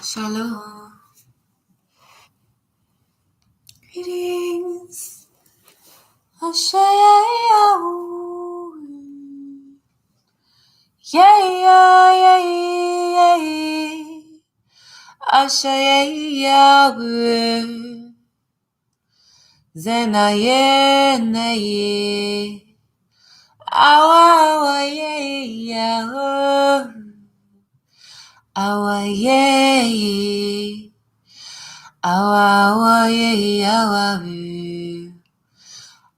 Shalom. Greetings. Ashayahu. Yeah. Ashayahu. Zenaye. Awa yeah. Awa yeah. Awa yeah.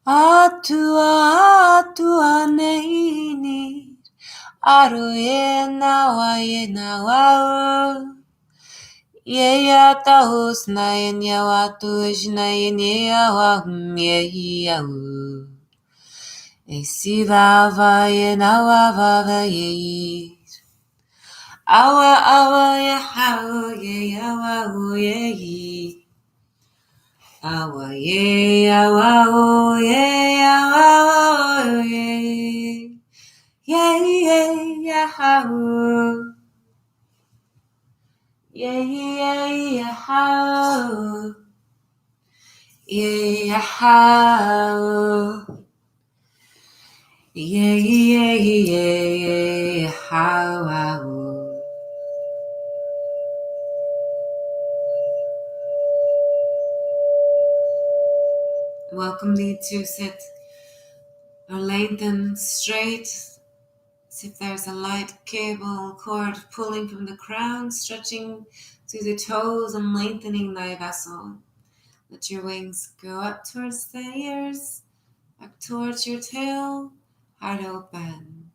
Atua neini. Aruye nawa. Yeya tahus na yenya watu ishna yenya wahum yehiyahu. Esivava yenawava yehi. Awa yehahu yeyawahu yehi. Awa yeyawahu yeyawahu yehi. Yeyahahu. Yeyahahu. Yeyahahu. Yeyahahu. Welcome thee to sit or lengthen straight. As if there's a light cable cord pulling from the crown, stretching through the toes and lengthening thy vessel. Let your wings go up towards the ears, back towards your tail, heart open.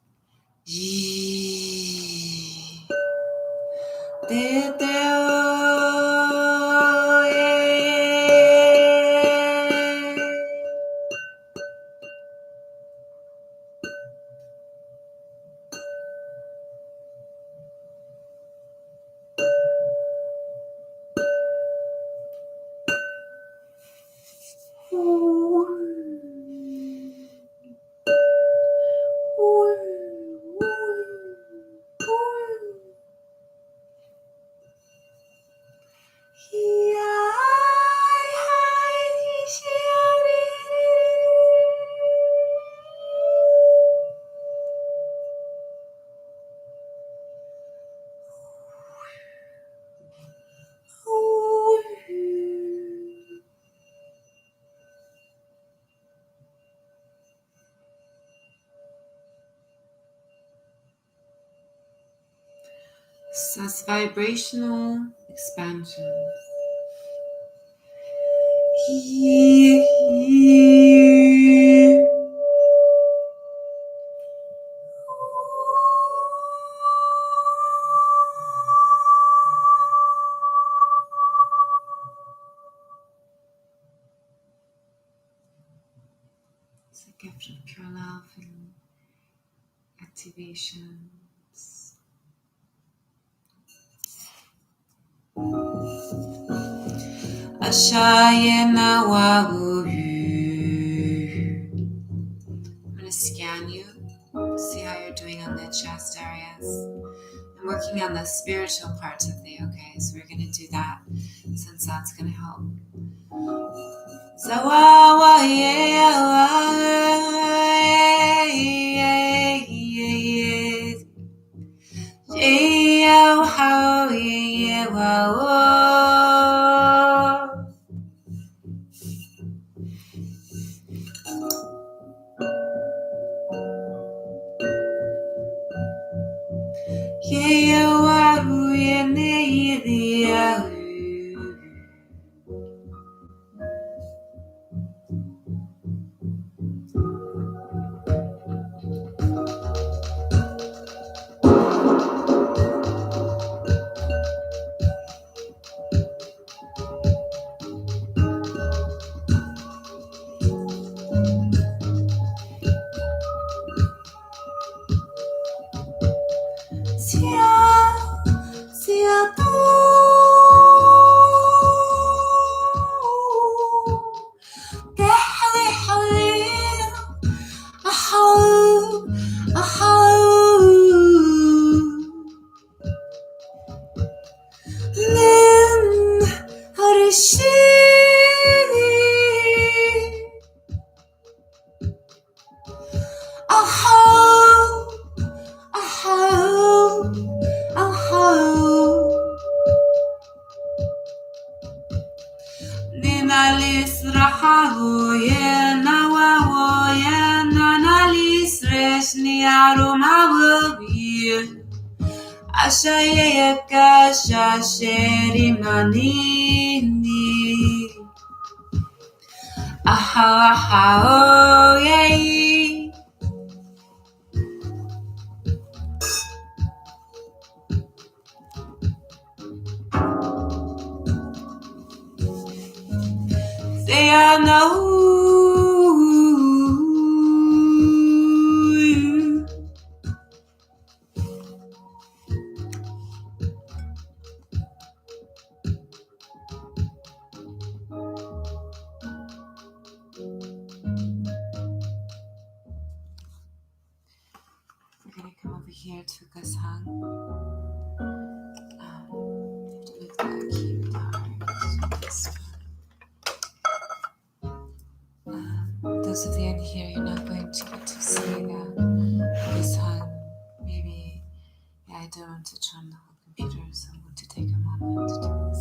Such vibrational expansion. It's a gift of pure love and activations. Ashayena wahu. I'm going to scan you, see how you're doing on the chest areas. I'm working on the spiritual parts of the, okay? So we're going to do that since that's going to help. Zawawa Sia tu OYA OYA Nanalis Resni Aroma will be Ashayaka Shasheri Manini Aha aha OYA. Say I know you. We're gonna come over here to Gashang. Lift back here, those of you in here, you're not going to get to see this hug. Maybe I don't want to turn the whole computer, so I'm going to take a moment to do this.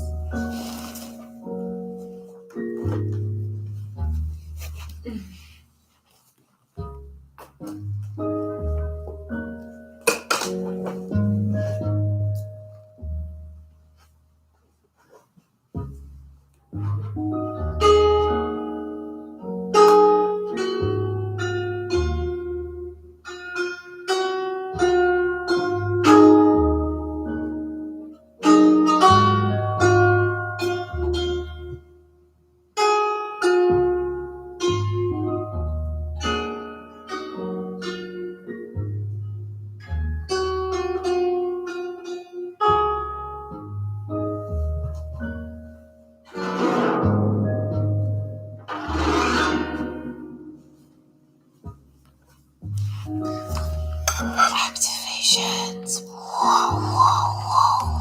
Activations. Whoa, whoa, whoa.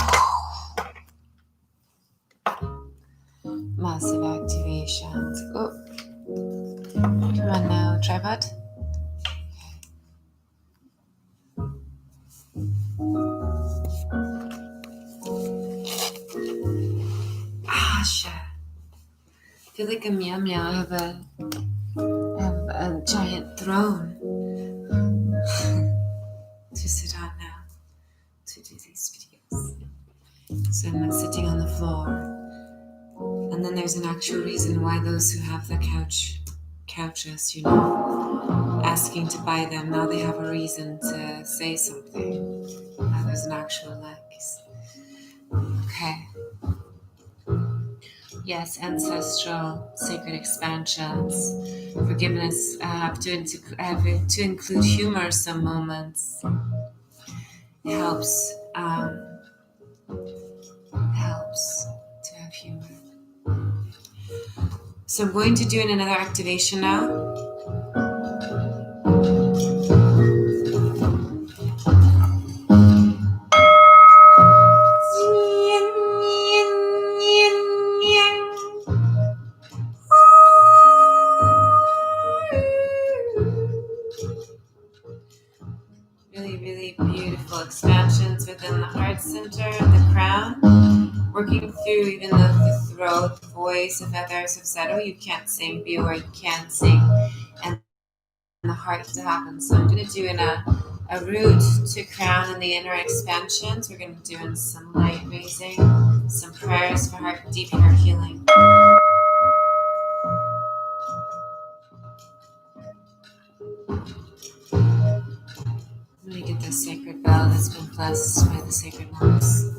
Massive activations. Oh, come on now, tripod. Asha. I feel like a meow meow. I have a giant throne to sit on now to do these videos. So I'm sitting on the floor, and then there's an actual reason why those who have the couches, asking to buy them, now they have a reason to say something. Now there's an actual okay. Yes, ancestral, sacred expansions, forgiveness. Have to include humor some moments. It helps. Helps to have humor. So I'm going to do another activation now. Really, really beautiful expansions within the heart center and the crown. Working through even the throat, voice. If others have said, oh, you can't sing, be aware you can sing. And the heart to happen. So I'm going to do a root to crown and the inner expansions. We're going to do in some light raising, some prayers for deep heart healing. Let me get this sacred bell that's been blessed by the sacred ones.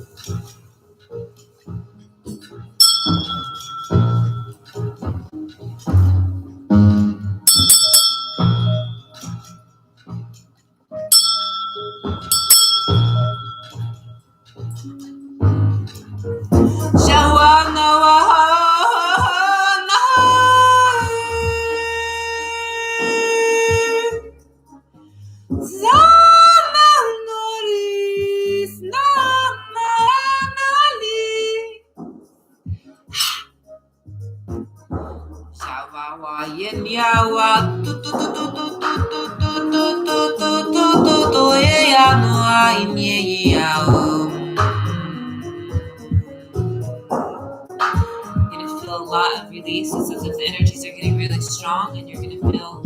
Gonna feel a lot of release. It's as if the energies are getting really strong, and you're going to feel,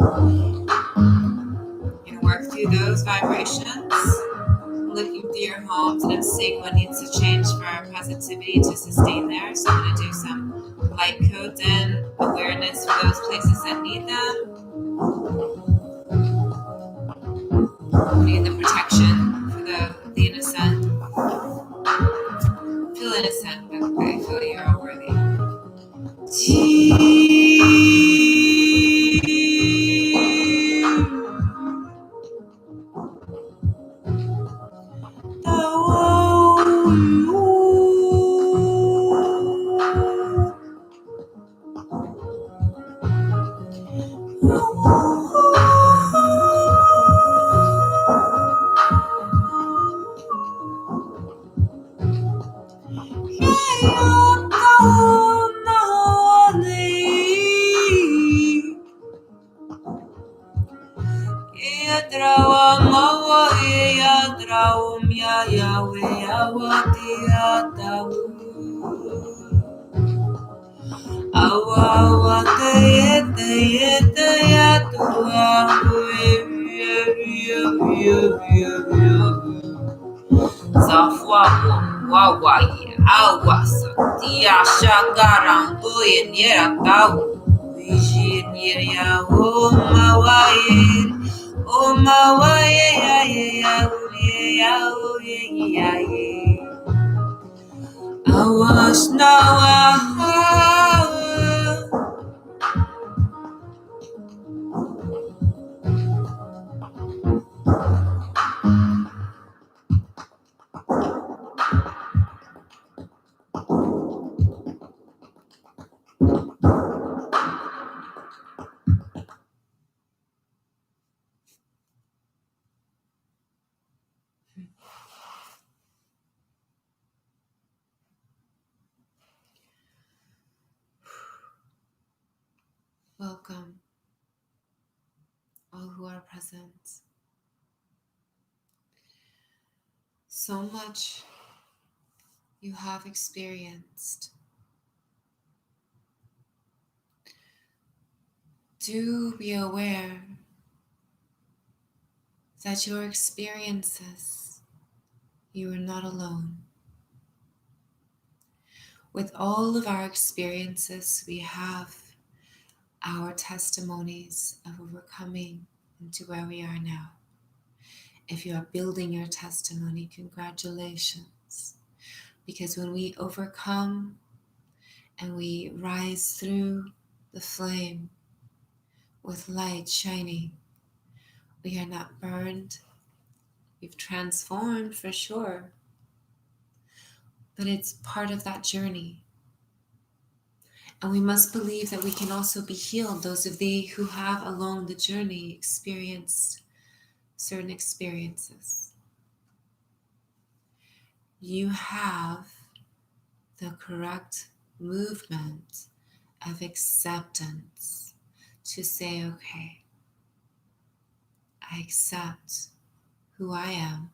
you're going to work through those vibrations, looking through your homes, and I'm seeing what needs to change for our positivity to sustain there. So I'm going to do some light codes and awareness for those places that need them. Need the protection for the innocent. Feel innocent, but I feel you're all worthy. Welcome, all who are present. So much you have experienced. Do be aware that your experiences, you are not alone. With all of our experiences, we have our testimonies of overcoming into where we are now. If you are building your testimony, congratulations. Because when we overcome and we rise through the flame with light shining, we are not burned. We've transformed for sure. But it's part of that journey. And we must believe that we can also be healed. Those of thee who have along the journey experienced certain experiences. You have the correct movement of acceptance to say, okay, I accept who I am,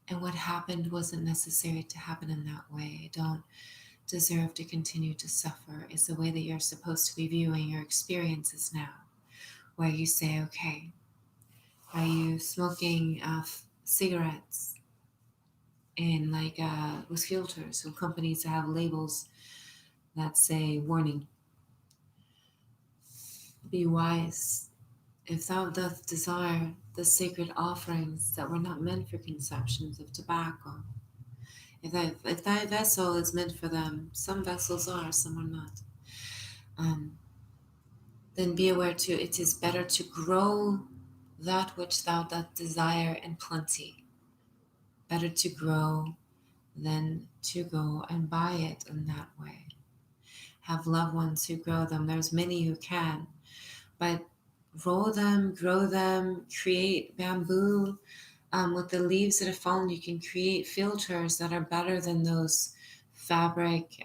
and what happened wasn't necessary to happen in that way. I don't deserve to continue to suffer. It's the way that you're supposed to be viewing your experiences now, where you say, okay, are you smoking cigarettes in with filters from companies that have labels that say warning? Be wise. If thou doth desire the sacred offerings that were not meant for consumptions of tobacco, if thy vessel is meant for them, some vessels are, some are not, then be aware too, it is better to grow that which thou doth desire in plenty. Better to grow than to go and buy it in that way. Have loved ones who grow them. There's many who can, but roll them, grow them, create bamboo. With the leaves that have fallen, you can create filters that are better than those fabric,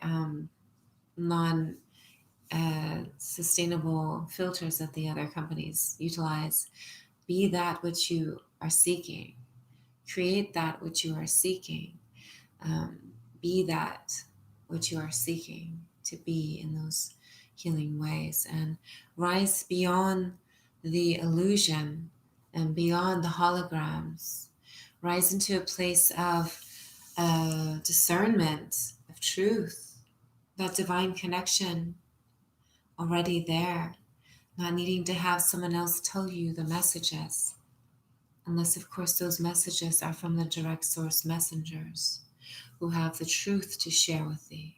non-sustainable filters that the other companies utilize. Be that which you are seeking. Create that which you are seeking. Be that which you are seeking. to be in those healing ways and rise beyond the illusion and beyond the holograms. Rise into a place of discernment, of truth, that divine connection already there, not needing to have someone else tell you the messages, unless, of course, those messages are from the direct source messengers who have the truth to share with thee.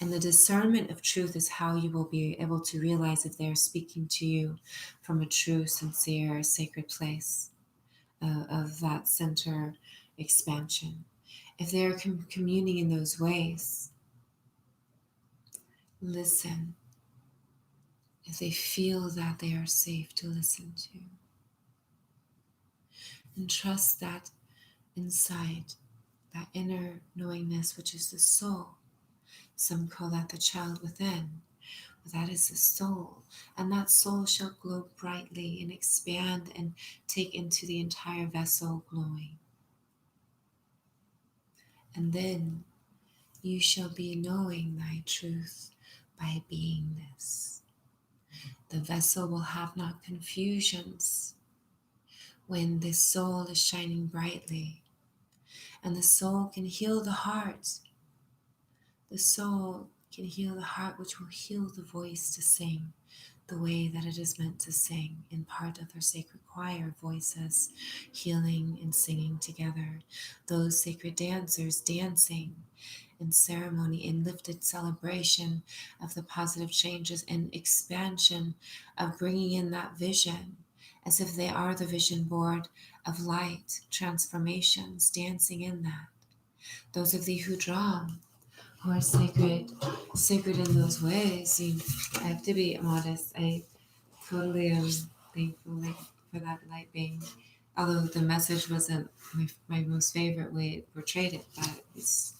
And the discernment of truth is how you will be able to realize if they are speaking to you from a true, sincere, sacred place of that center expansion. If they are communing in those ways, listen. If they feel that they are safe to listen to. And trust that inside, that inner knowingness, which is the soul. Some call that the child within. But that is the soul. And that soul shall glow brightly and expand and take into the entire vessel glowing. And then you shall be knowing thy truth by beingness. The vessel will have not confusions when the soul is shining brightly. And the soul can heal the heart. The soul can heal the heart, which will heal the voice to sing the way that it is meant to sing in part of their sacred choir, voices healing and singing together. Those sacred dancers dancing in ceremony, in lifted celebration of the positive changes and expansion of bringing in that vision as if they are the vision board of light, transformations, dancing in that. Those of thee who drum, who are sacred in those ways. I have to be modest. I totally am thankful for that light being, although the message wasn't my most favorite way it portrayed it, but it's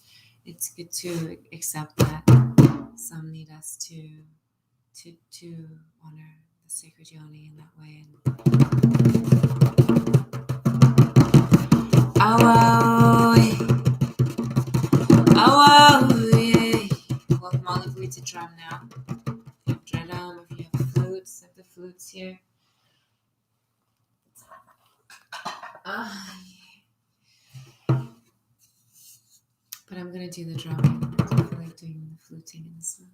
good to accept that some need us to honor the sacred yoni in that way. Welcome all of you to drum now. If you have drum, if you have flutes, I have the flutes here. But I'm going to do the drumming. I feel like doing the fluting in this one.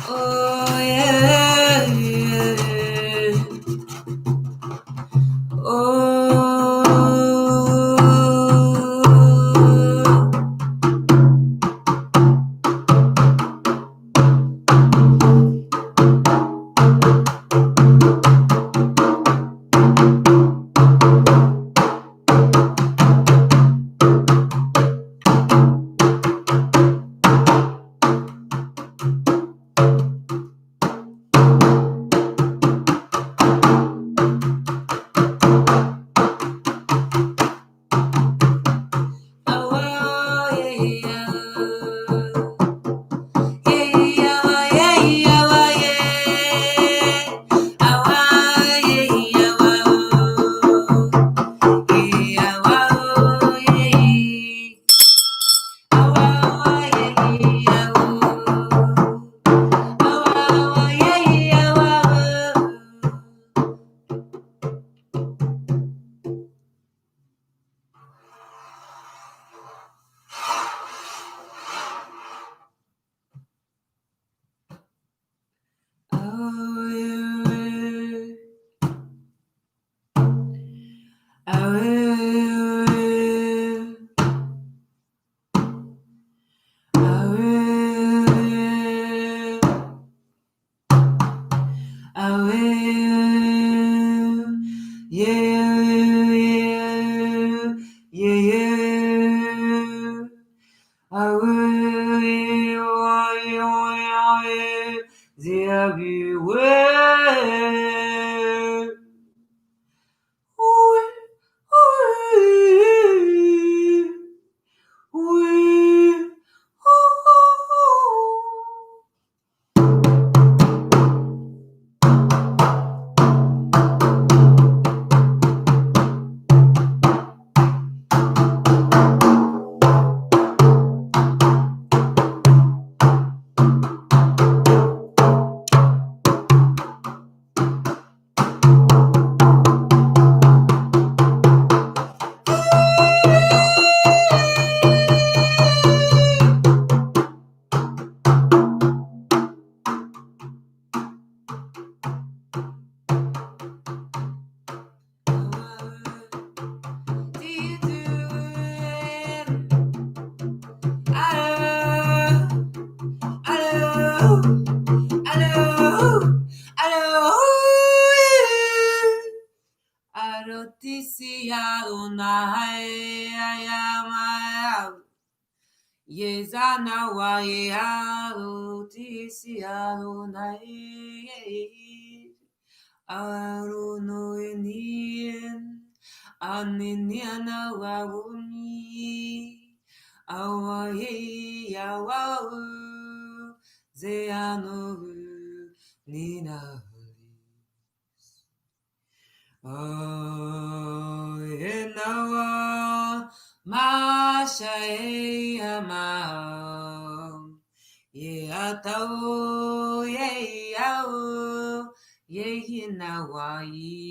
Oh yeah, yeah. Oh. Tisi Adonai Ayama Yezana wa Yado Tisi Adonai Arunoenien Aniniana Wawumi Awaye Yawawu Zeanovu Nina Enawa Mashayama Ye Atao Ye Yao Ye Nawayi.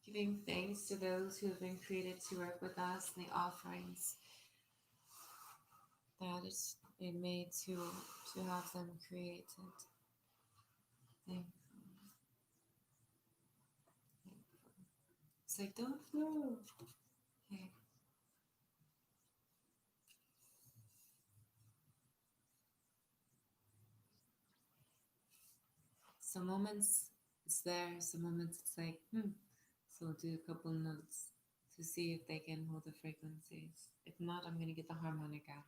Giving thanks to those who have been created to work with us and the offerings that has been made to have them created. Thankful. It's like, don't flow. Okay. Some moments it's there, some moments it's like, So we'll do a couple notes to see if they can hold the frequencies. If not, I'm going to get the harmonic out.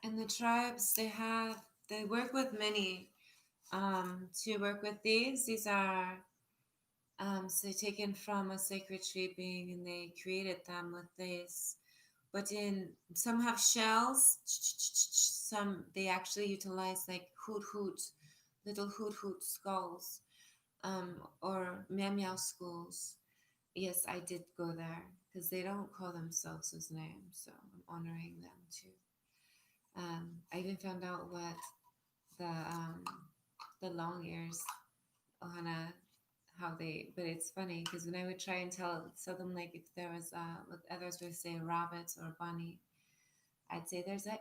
And the tribes, they work with many to work with these. These are so taken from a sacred tree being, and they created them with this. But in some have shells, some they actually utilize like hoot hoot, little hoot hoot skulls, or meow meow skulls. Yes, I did go there because they don't call themselves as names, so I'm honoring them too. I even found out what the long ears ohana how they, but it's funny because when I would try and tell them like if there was what others would say rabbits or bunny, I'd say there's a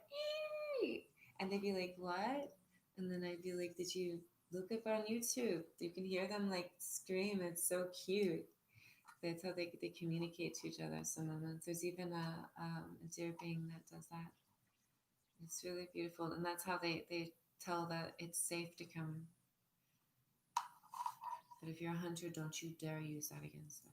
ee! And they'd be like what, and then I'd be like, did you look up on YouTube? You can hear them like scream. It's so cute. That's how they communicate to each other. Some moments there's even a deer being that does that. It's really beautiful, and that's how they tell that it's safe to come. But if you're a hunter, don't you dare use that against them.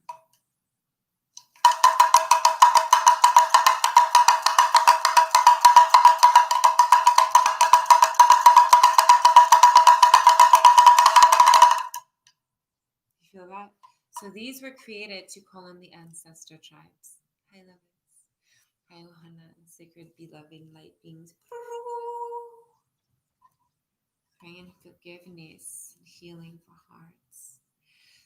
You feel that? So these were created to call in the ancestor tribes. Hi, lovers. Hi, Ohana, sacred, beloved light beings. Praying forgiveness and healing for hearts.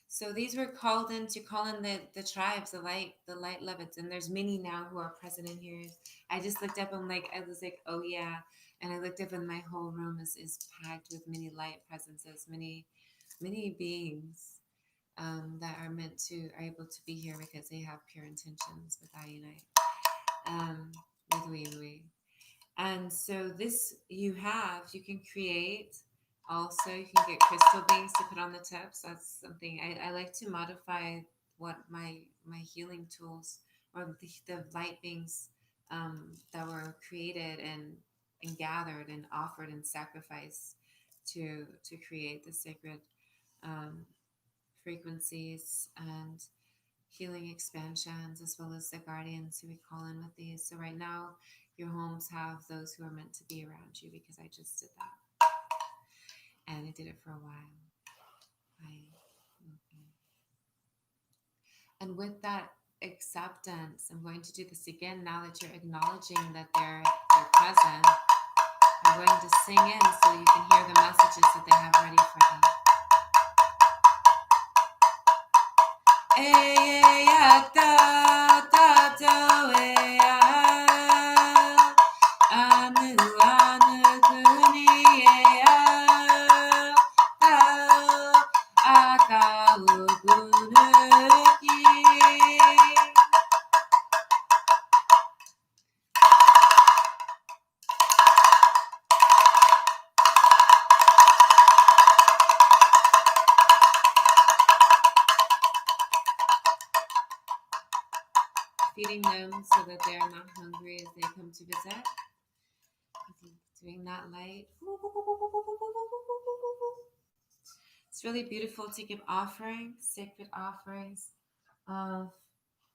So these were called in to call in the tribes, the light levits, and there's many now who are present in here. I just looked up and I was like, oh yeah, and I looked up and my whole room is packed with many light presences, many beings that are are able to be here because they have pure intentions with I Unite, with We. And so this you can create. Also, you can get crystal beings to put on the tips. That's something I like to modify what my healing tools or the light beings that were created and gathered and offered and sacrificed to create the sacred um, frequencies and healing expansions, as well as the guardians who we call in with these. So right now, your homes have those who are meant to be around you because I just did that. And I did it for a while. Okay. And with that acceptance, I'm going to do this again now that you're acknowledging that they're present. I'm going to sing in so you can hear the messages that they have ready for you. Feeding them so that they're not hungry as they come to visit. Doing that light. It's really beautiful to give offerings, sacred offerings of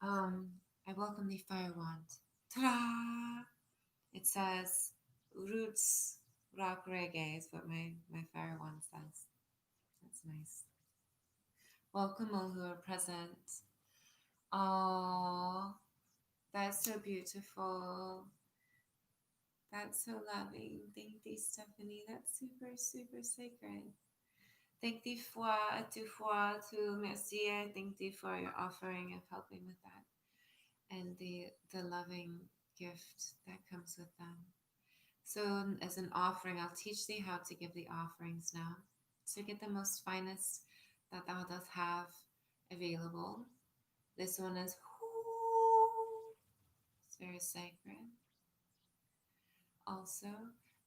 I welcome the fire wand. Ta-da! It says roots rock reggae is what my fire wand says. That's nice. Welcome all who are present. Oh, that's so beautiful. That's so loving. Thank you, Stephanie. That's super, super sacred. Thank you for to merci. Thank you for your offering of helping with that and the loving gift that comes with them. So as an offering, I'll teach thee how to give the offerings now. So get the most finest that thou dost have available. This one is it's very sacred also.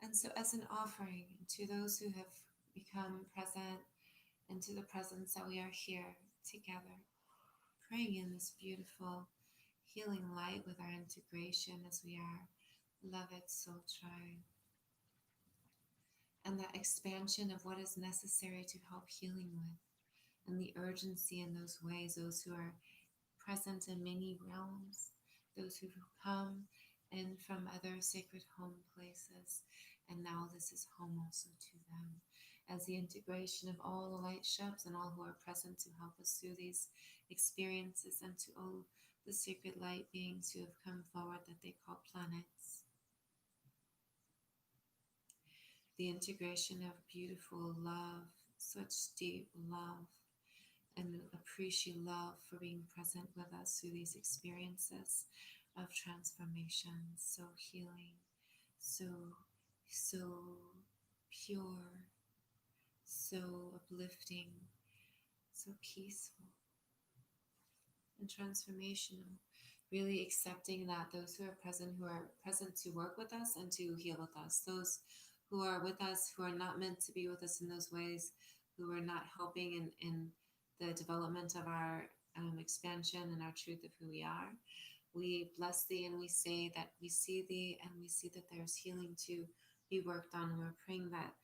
And so as an offering to those who have become present and to the presence that we are here together, praying in this beautiful healing light with our integration as we are beloved soul tribe. And that expansion of what is necessary to help healing with, and the urgency in those ways, those who are present in many realms, those who come in from other sacred home places, and now this is home also to them, as the integration of all the light ships and all who are present to help us through these experiences, and to all the sacred light beings who have come forward that they call planets. The integration of beautiful love, such deep love, and appreciate love for being present with us through these experiences of transformation, so healing, so pure, so uplifting, so peaceful and transformational. Really accepting that those who are present to work with us and to heal with us, those who are with us who are not meant to be with us in those ways, who are not helping in the development of our expansion and our truth of who we are. We bless thee and we say that we see thee and we see that there's healing to be worked on. And we're praying that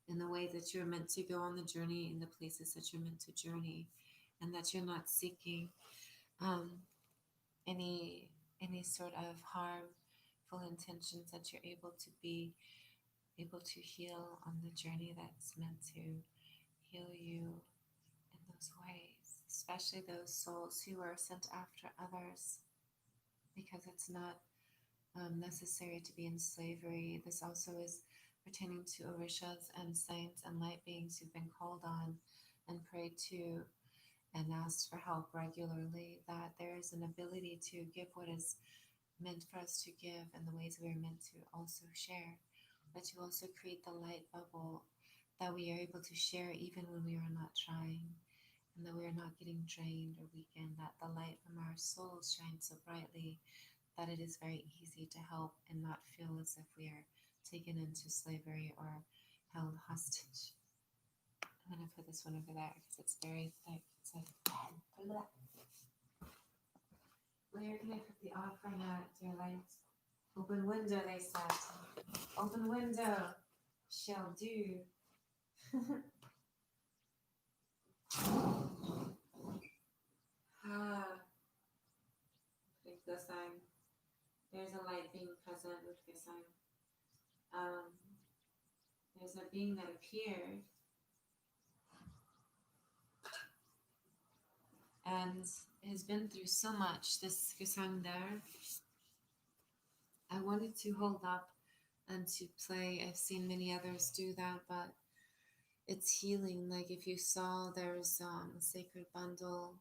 in the way that you're meant to go on the journey, in the places that you're meant to journey, and that you're not seeking any sort of harmful intentions, that you're able to be able to heal on the journey that's meant to heal you in those ways, especially those souls who are sent after others, because it's not necessary to be in slavery. This also is pertaining to Orishas and saints and light beings who've been called on and prayed to and asked for help regularly, that there is an ability to give what is meant for us to give and the ways we are meant to also share, but to also create the light bubble that we are able to share even when we are not trying, and that we are not getting drained or weakened, that the light from our souls shines so brightly that it is very easy to help and not feel as if we are taken into slavery or held hostage. I'm going to put this one over there because it's very thick. It's like, where can I put the offering at, dear light? Open window, they said. Open window shall do. Like the sign. There's a light being present with the sign. There's a being that appeared, and and has been through so much. This Kusang there, I wanted to hold up and to play. I've seen many others do that, but it's healing. Like if you saw, there's a sacred bundles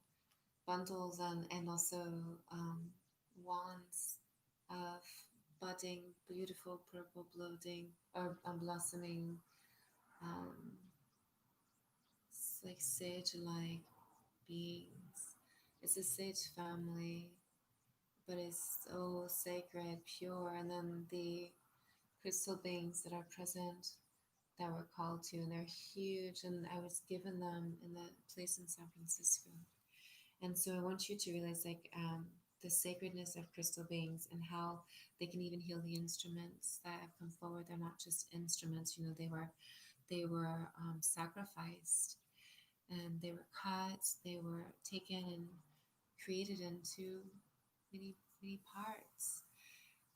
and also wands of budding, beautiful purple bloating or blossoming, um, like sage-like beings. It's a sage family, but it's so sacred, pure. And then the crystal beings that are present that we're called to, and they're huge. And I was given them in the place in San Francisco. And so I want you to realize the sacredness of crystal beings and how they can even heal the instruments that have come forward. They're not just instruments, you know, they were sacrificed and they were cut, they were taken and created into many, many parts.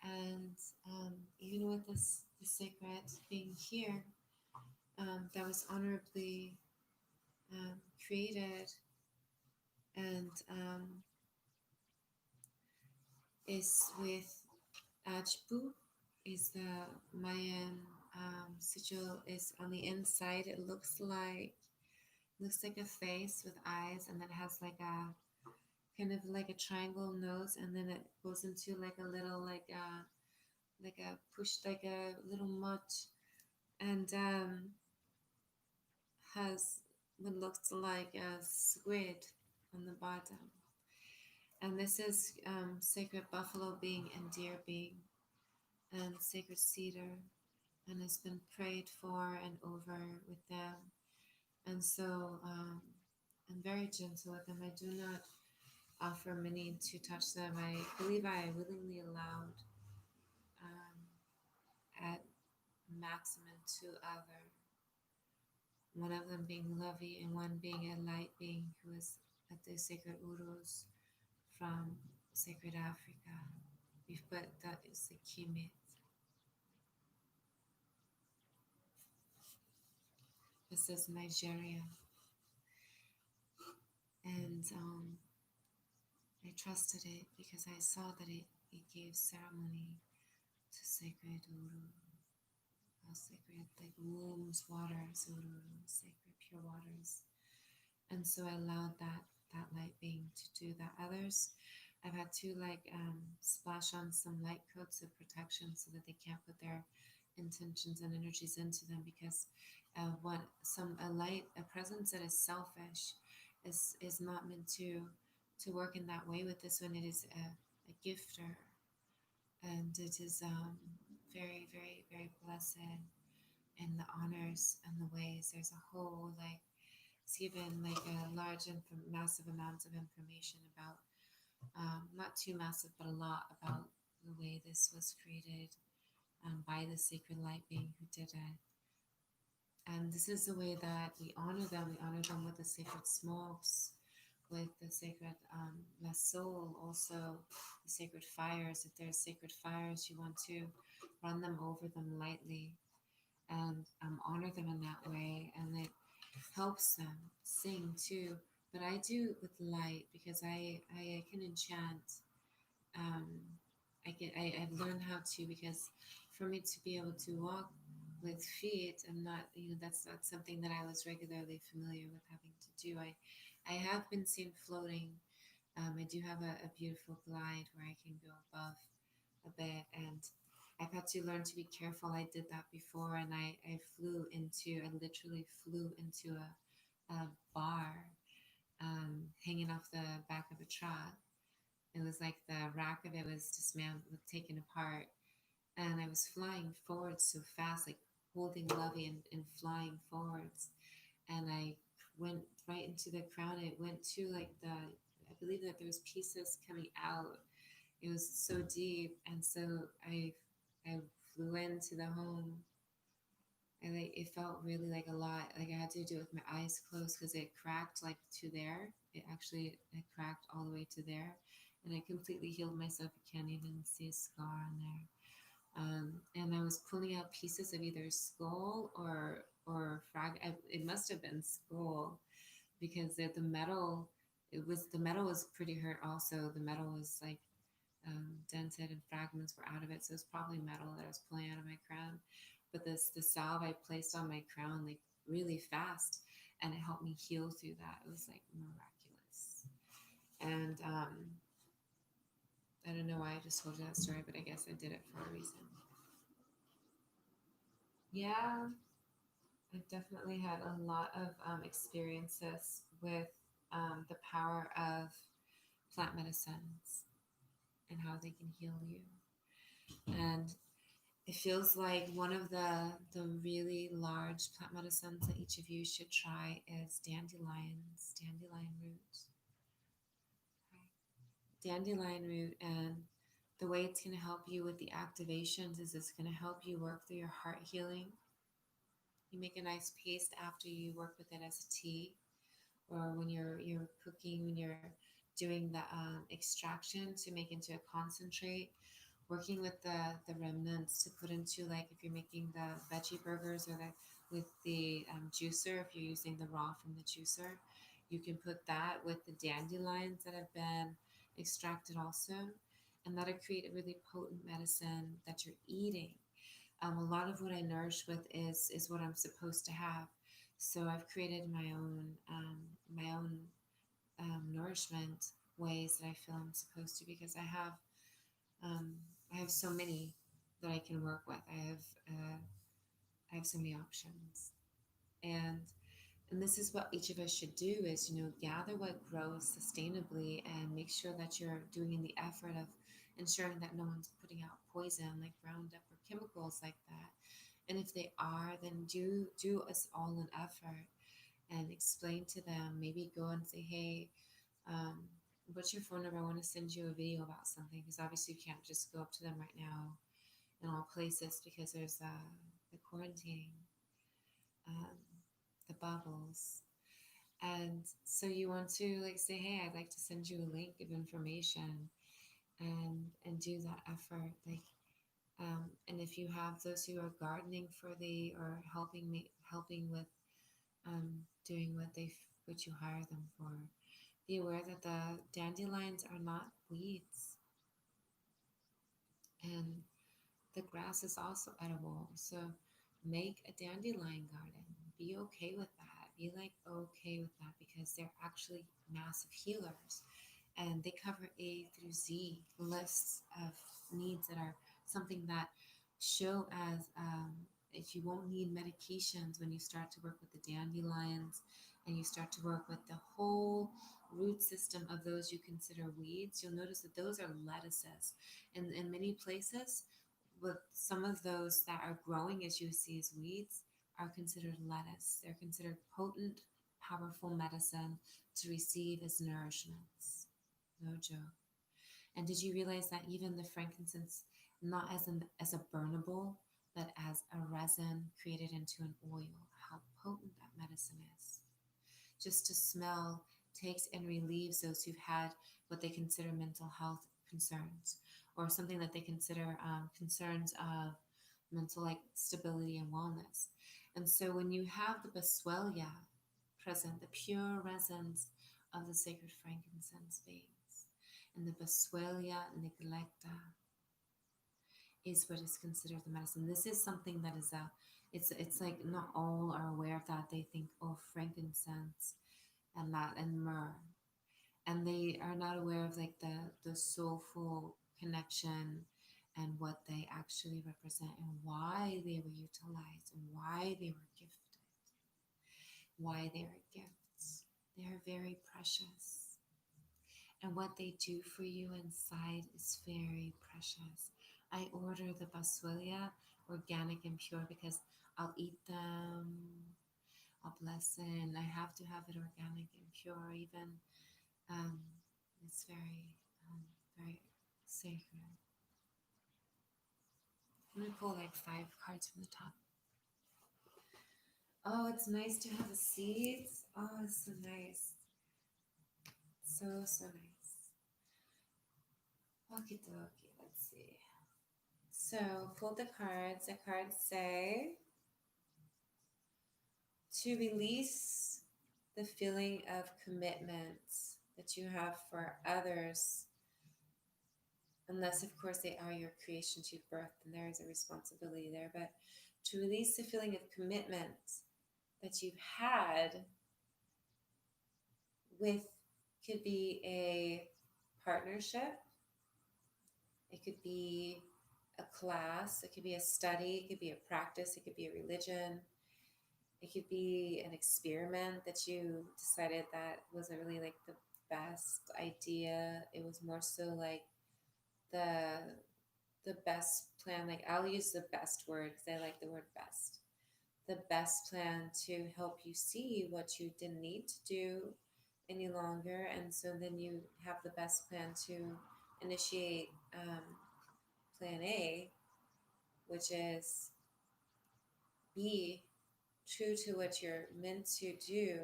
And even with this sacred being here, that was honorably created and is with Ajpu, is the Mayan sigil, is on the inside. It looks like a face with eyes, and then has like a kind of like a triangle nose, and then it goes into like a little like a push, like a little much, and has what looks like a squid on the bottom. And this is sacred buffalo being and deer being and sacred cedar, and has been prayed for and over with them. And so I'm very gentle with them. I do not offer many to touch them. I believe I willingly allowed at maximum two other, one of them being Lovey and one being a light being who is at the sacred Urus from sacred Africa. But that is the Kemet. This is Nigeria. And I trusted it because I saw that it gave ceremony to sacred Uru, sacred like wombs, waters, Uru, sacred pure waters. And so I allowed that light being to do that. Others, I've had to splash on some light coats of protection so that they can't put their intentions and energies into them, because a presence that is selfish is not meant to work in that way. With this one, it is a gifter, and it is very, very, very blessed in the honors and the ways. There's a whole it's given like a large and massive amounts of information about not too massive, but a lot about the way this was created by the sacred light being who did it. And this is the way that we honor them. We honor them with the sacred smokes, with the sacred La Soul, also the sacred fires. If there's sacred fires, you want to run them over them lightly and honor them in that way. And it helps them sing too. But I do it with light because I can enchant. Um, I've learned how to, because for me to be able to walk with feet, I'm not, that's not something that I was regularly familiar with having to do. I have been seen floating. I do have a beautiful glide where I can go above a bit, and I've had to learn to be careful. I did that before, and I literally flew into a bar hanging off the back of a truck. It was like the rack of it was dismantled, taken apart, and I was flying forward so fast, like holding Lovey and flying forwards, and I went right into the crown. It went to I believe that there was pieces coming out. It was so deep, and so I flew into the home. And it felt really like a lot. Like I had to do it with my eyes closed because it cracked like to there. It cracked all the way to there, and I completely healed myself. You can't even see a scar on there. And I was pulling out pieces of either skull or it must have been skull, because the metal the metal was pretty hurt also. The metal was like dented and fragments were out of it. So it was probably metal that I was pulling out of my crown. But the salve I placed on my crown like really fast, and it helped me heal through that. It was like miraculous. And I don't know why I just told you that story, but I guess I did it for a reason. Yeah, I've definitely had a lot of experiences with the power of plant medicines and how they can heal you. And it feels like one of the really large plant medicines that each of you should try is dandelion root. Dandelion root, and the way it's going to help you with the activations is it's going to help you work through your heart healing. You make a nice paste after you work with it as a tea, or when you're cooking, when you're doing the extraction to make into a concentrate, working with the remnants to put into, like if you're making the veggie burgers, or the with the juicer, if you're using the raw from the juicer, you can put that with the dandelions that have been extracted also, and that'll create a really potent medicine that you're eating. A lot of what I nourish with is what I'm supposed to have. So I've created my own nourishment ways that I feel I'm supposed to, because um, I have so many that I can work with. I have so many options, and this is what each of us should do: is gather what grows sustainably and make sure that you're doing in the effort of ensuring that no one's putting out poison like Roundup or chemicals like that. And if they are, then do us all an effort and explain to them. Maybe go and say, hey, um, what's your phone number? I want to send you a video about something, because obviously you can't just go up to them right now in all places because there's the quarantine, um, the bubbles. And so you want to like say, hey, I'd like to send you a link of information, and do that effort. Like, and if you have those who are gardening for the, or helping with doing what you hire them for, be aware that the dandelions are not weeds, and the grass is also edible. So make a dandelion garden. Be okay with that. Be like okay with that, because they're actually massive healers, and they cover A through Z lists of needs that are something that show as if you won't need medications when you start to work with the dandelions, and you start to work with the whole root system of those you consider weeds. You'll notice that those are lettuces, and in many places, with some of those that are growing as you see as weeds, are considered lettuce. They're considered potent, powerful medicine to receive as nourishments. No joke. And did you realize that even the frankincense, not as a burnable, but as a resin created into an oil, how potent that medicine is? Just to smell takes and relieves those who've had what they consider mental health concerns, or something that they consider concerns of mental like stability and wellness. And so when you have the boswellia present, the pure resins of the sacred frankincense veins, and the boswellia neglecta is what is considered the medicine. This is something that is it's like not all are aware of that. They think, oh, frankincense and that and myrrh, and they are not aware of like the soulful connection and what they actually represent, and why they were utilized, and why they were gifted, why they are gifts. They are very precious, and what they do for you inside is very precious. I order the boswellia organic and pure because I'll eat them, I'll bless it, and I have to have it organic and pure. Even um, it's very sacred. I'm gonna pull like 5 cards from the top. Oh, it's nice to have the seeds. Oh, it's so nice. So nice. Okie dokie, let's see. So pull the cards. The cards say to release the feeling of commitment that you have for others, unless of course they are your creations you've birthed, and there is a responsibility there, but to release the feeling of commitment that you've had with, could be a partnership, it could be a class, it could be a study, it could be a practice, it could be a religion, it could be an experiment that you decided that wasn't really like the best idea. It was more so like the best plan. Like, I'll use the best word because I like the word best. The best plan to help you see what you didn't need to do any longer, and so then you have the best plan to initiate plan A, which is be true to what you're meant to do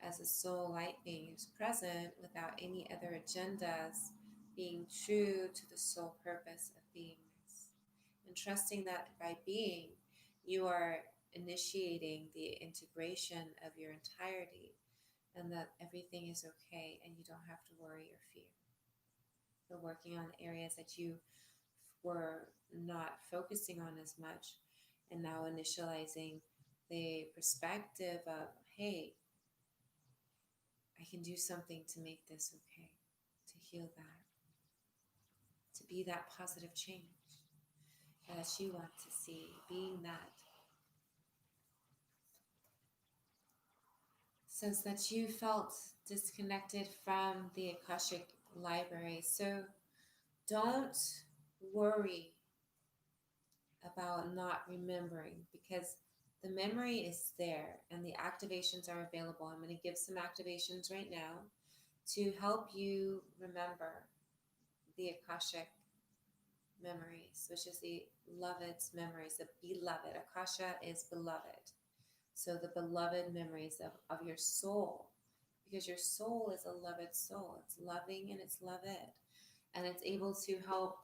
as a soul light being who's present without any other agendas, being true to the sole purpose of beingness, and trusting that by being, you are initiating the integration of your entirety, and that everything is okay and you don't have to worry or fear. So working on areas that you were not focusing on as much, and now initializing the perspective of, hey, I can do something to make this okay, to heal that, to be that positive change that you want to see, being that. Since that you felt disconnected from the Akashic library. So don't worry about not remembering, because the memory is there and the activations are available. I'm going to give some activations right now to help you remember the Akashic memories, which is the beloved's memories, the beloved. Akasha is beloved. So the beloved memories of your soul, because your soul is a loved soul. It's loving and it's loved. And it's able to help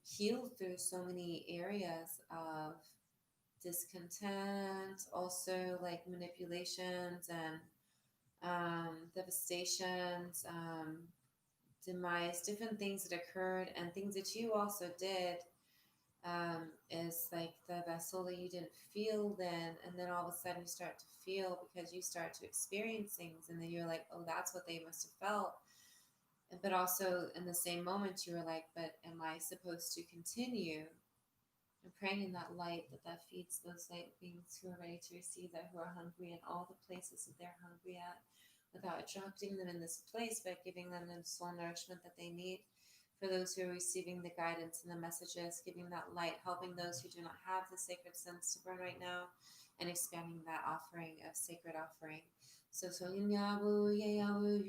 heal through so many areas of discontent, also like manipulations and devastations, demise, different things that occurred and things that you also did, is like the vessel that you didn't feel then, and then all of a sudden you start to feel because you start to experience things, and then you're like, oh, that's what they must have felt. But also in the same moment you were like, but am I supposed to continue? And praying in that light that feeds those light beings who are ready to receive that, who are hungry in all the places that they're hungry at, without attracting them in this place, but giving them the soul nourishment that they need. For those who are receiving the guidance and the messages, giving that light, helping those who do not have the sacred sense to burn right now, and expanding that offering of sacred offering. So yabu yabu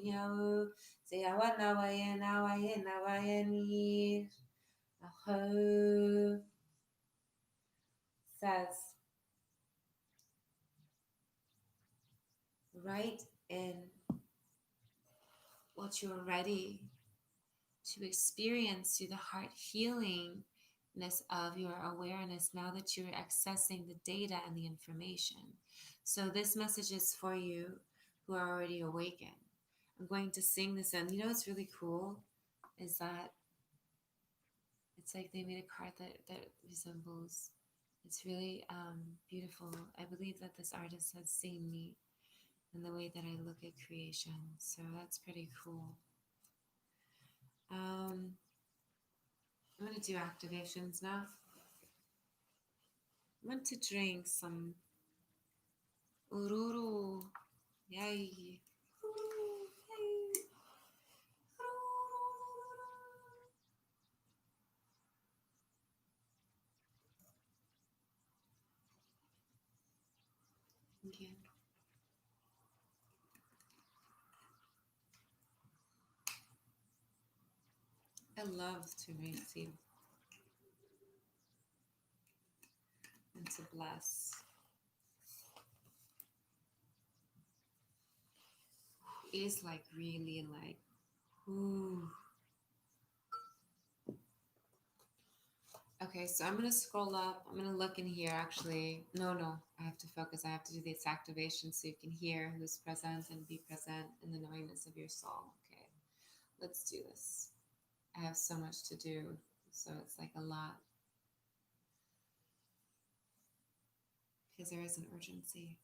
yabu say awa nawaye nawaye nawaye ni aho says right in what you're ready to experience through the heart healingness of your awareness now that you're accessing the data and the information. So this message is for you who are already awakened. I'm going to sing this, and you know what's really cool is that it's like they made a card that resembles, it's really beautiful. I believe that this artist has seen me and the way that I look at creation, so that's pretty cool. I'm going to do activations now. I want to drink some ururu. Yay. Okay. I love to receive and to bless. It's like really like, ooh. Okay, so I'm going to scroll up. I'm going to look in here actually. No, I have to focus. I have to do this activation so you can hear who's present and be present in the knowingness of your soul. Okay, let's do this. I have so much to do, so it's like a lot because there is an urgency.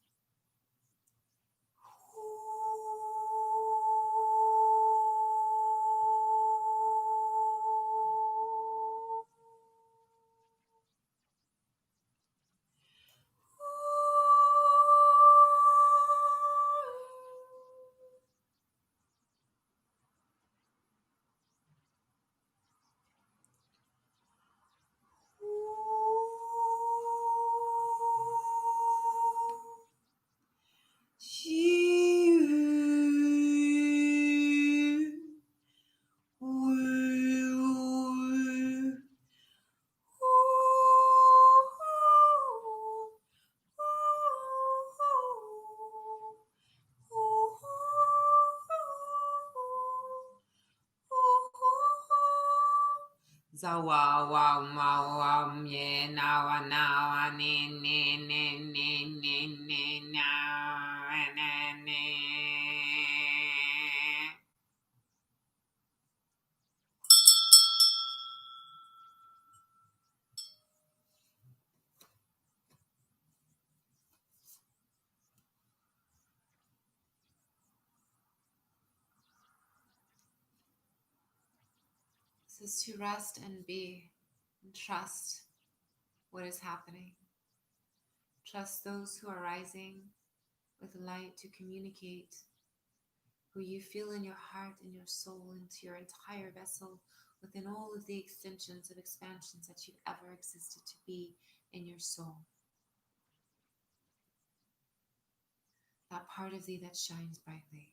Zawa wow ma wow ye nawa nawa ne ne ne ne ne ne na ne ne. This is to rest and be and trust what is happening. Trust those who are rising with light to communicate who you feel in your heart and your soul into your entire vessel within all of the extensions of expansions that you've ever existed to be in your soul. That part of thee that shines brightly.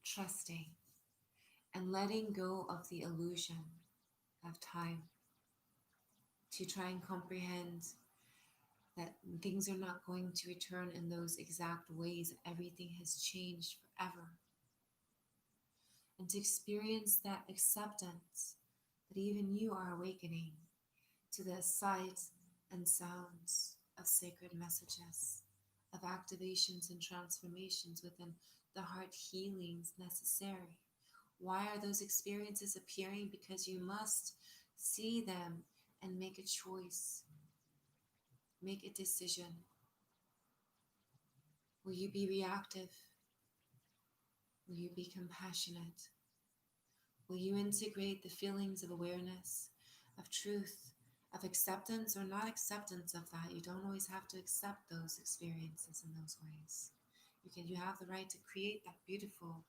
Trusting and letting go of the illusion of time to try and comprehend that things are not going to return in those exact ways. Everything has changed forever. And to experience that acceptance that even you are awakening to the sights and sounds of sacred messages, of activations and transformations within the heart healings necessary. Why are those experiences appearing? Because you must see them and make a choice, make a decision. Will you be reactive? Will you be compassionate? Will you integrate the feelings of awareness, of truth, of acceptance or not acceptance of that? You don't always have to accept those experiences in those ways. You have the right to create that beautiful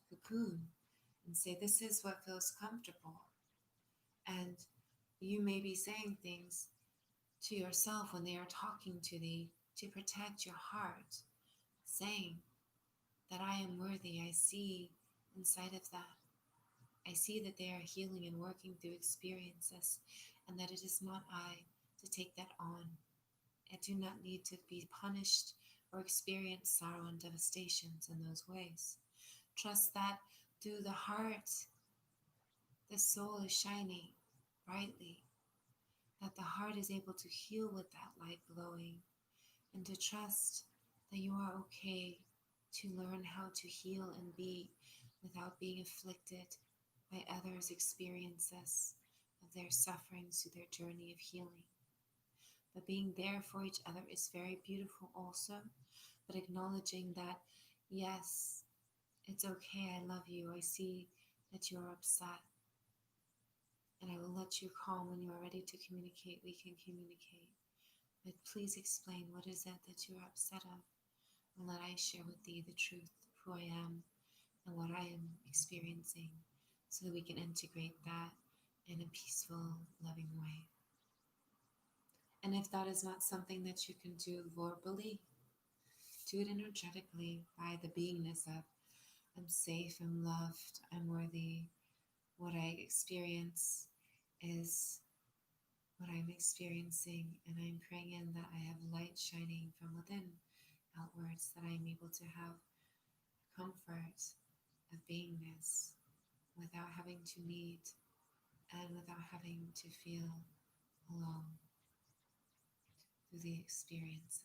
cocoon and say, this is what feels comfortable. And you may be saying things to yourself when they are talking to thee to protect your heart, saying that I am worthy. I see inside of that. I see that they are healing and working through experiences, and that it is not I to take that on. I do not need to be punished or experience sorrow and devastations in those ways. Trust that through the heart, the soul is shining brightly, that the heart is able to heal with that light glowing, and to trust that you are okay to learn how to heal and be without being afflicted by others' experiences of their sufferings through their journey of healing. But being there for each other is very beautiful also, but acknowledging that, yes, it's okay, I love you, I see that you're upset, and I will let you calm when you are ready to communicate, we can communicate. But please explain, what is it that you're upset of? And let I share with thee the truth of who I am and what I am experiencing, so that we can integrate that in a peaceful, loving way. And if that is not something that you can do verbally, do it energetically by the beingness of, I'm safe, I'm loved, I'm worthy. What I experience is what I'm experiencing, and I'm praying in that I have light shining from within outwards, that I'm able to have comfort of beingness without having to need and without having to feel alone through the experiences.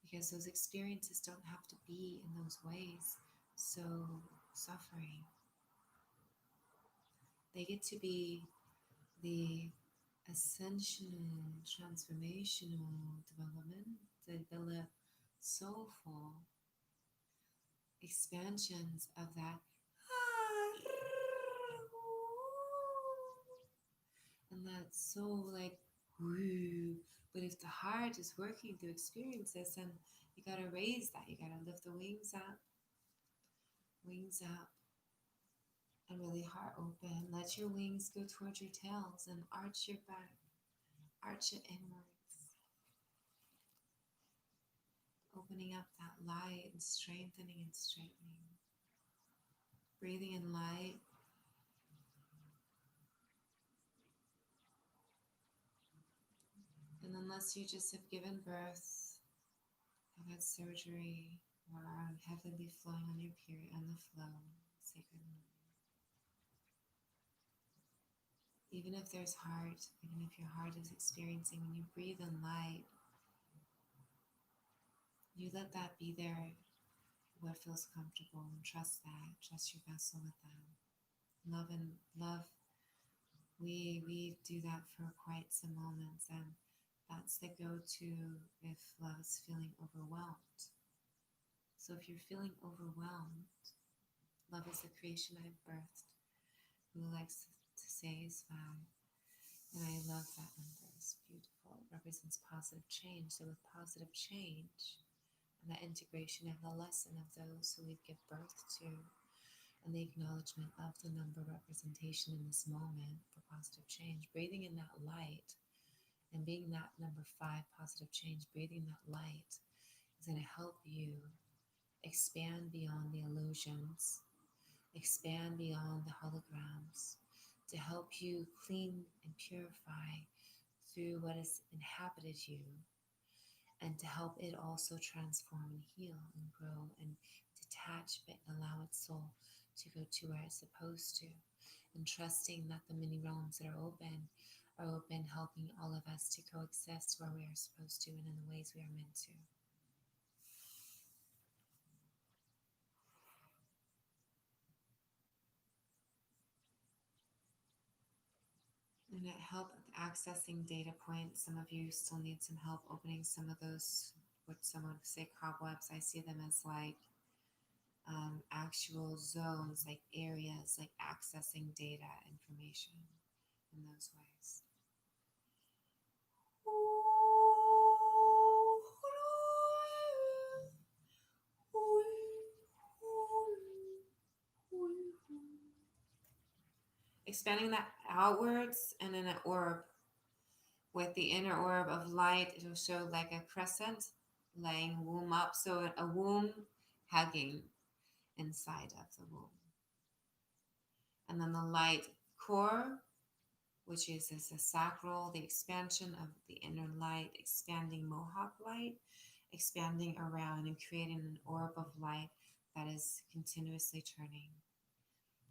Because those experiences don't have to be in those ways so suffering. They get to be the ascensional, transformational development, the soulful expansions of that. And that's so like, woo. But if the heart is working through experiences, then you gotta raise that. You gotta lift the wings up, and really heart open. Let your wings go towards your tails and arch your back, arch it inwards, opening up that light and strengthening and straightening. Breathing in light. And unless you just have given birth, have had surgery, or are heavily flowing on your period, on the flow, sacred moment. Even if there's heart, even if your heart is experiencing, when you breathe in light, you let that be there, what feels comfortable, and trust that. Trust your vessel with that. Love. We do that for quite some moments, and that's the go-to if love is feeling overwhelmed. So if you're feeling overwhelmed, love is the creation I've birthed, who likes to say is found. And I love that number. It's beautiful. It represents positive change. So with positive change and the integration of the lesson of those who we give birth to, and the acknowledgement of the number representation in this moment for positive change, breathing in that light and being that number 5 positive change, breathing that light is going to help you expand beyond the illusions, expand beyond the holograms, to help you clean and purify through what has inhabited you, and to help it also transform and heal and grow and detach, but allow its soul to go to where it's supposed to, and trusting that the many realms that are open, helping all of us to coexist where we are supposed to and in the ways we are meant to. And it helped accessing data points. Some of you still need some help opening some of those, what someone would say cobwebs. I see them as like actual zones, like areas, like accessing data, information in those ways. Expanding that outwards and in an orb. With the inner orb of light, it will show like a crescent laying womb up. So a womb hugging inside of the womb. And then the light core, which is the sacral, the expansion of the inner light, expanding mohawk light, expanding around and creating an orb of light that is continuously turning.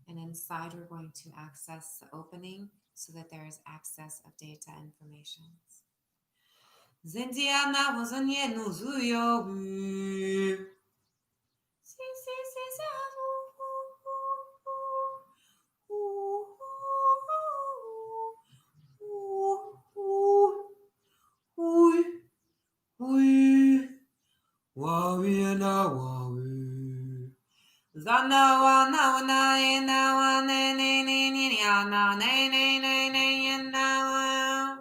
And inside, we're going to access the opening so that there is access of data information. Zindiana was on Yenuzuyo. Zana wana wana ena wana ne ne ne ana ne ne ne ne ena.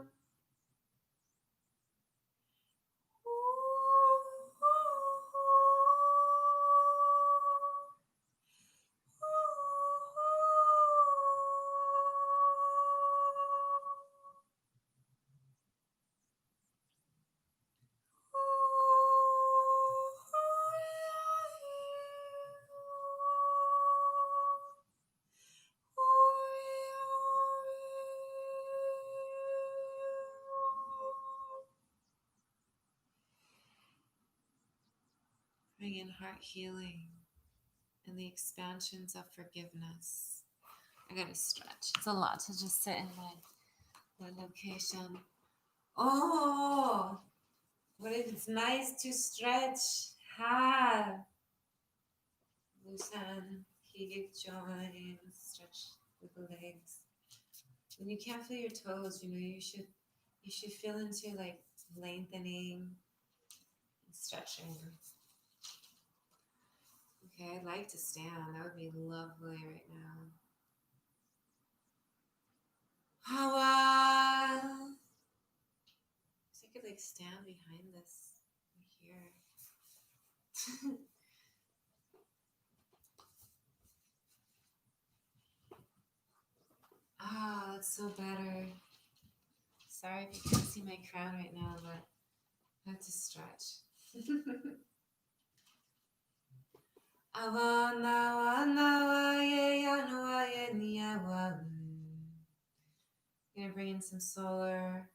Bring in heart healing and the expansions of forgiveness, I gotta stretch. It's a lot to just sit in my location. Oh, but it's nice to stretch. Ha! Loosen, keep join, stretch with the legs. When you can't feel your toes, you should feel into like lengthening and stretching. Okay, I'd like to stand. That would be lovely right now. How so I could like stand behind this here. Ah, that's so better. Sorry if you can't see my crown right now, but I have to stretch. Gonna bring in some solar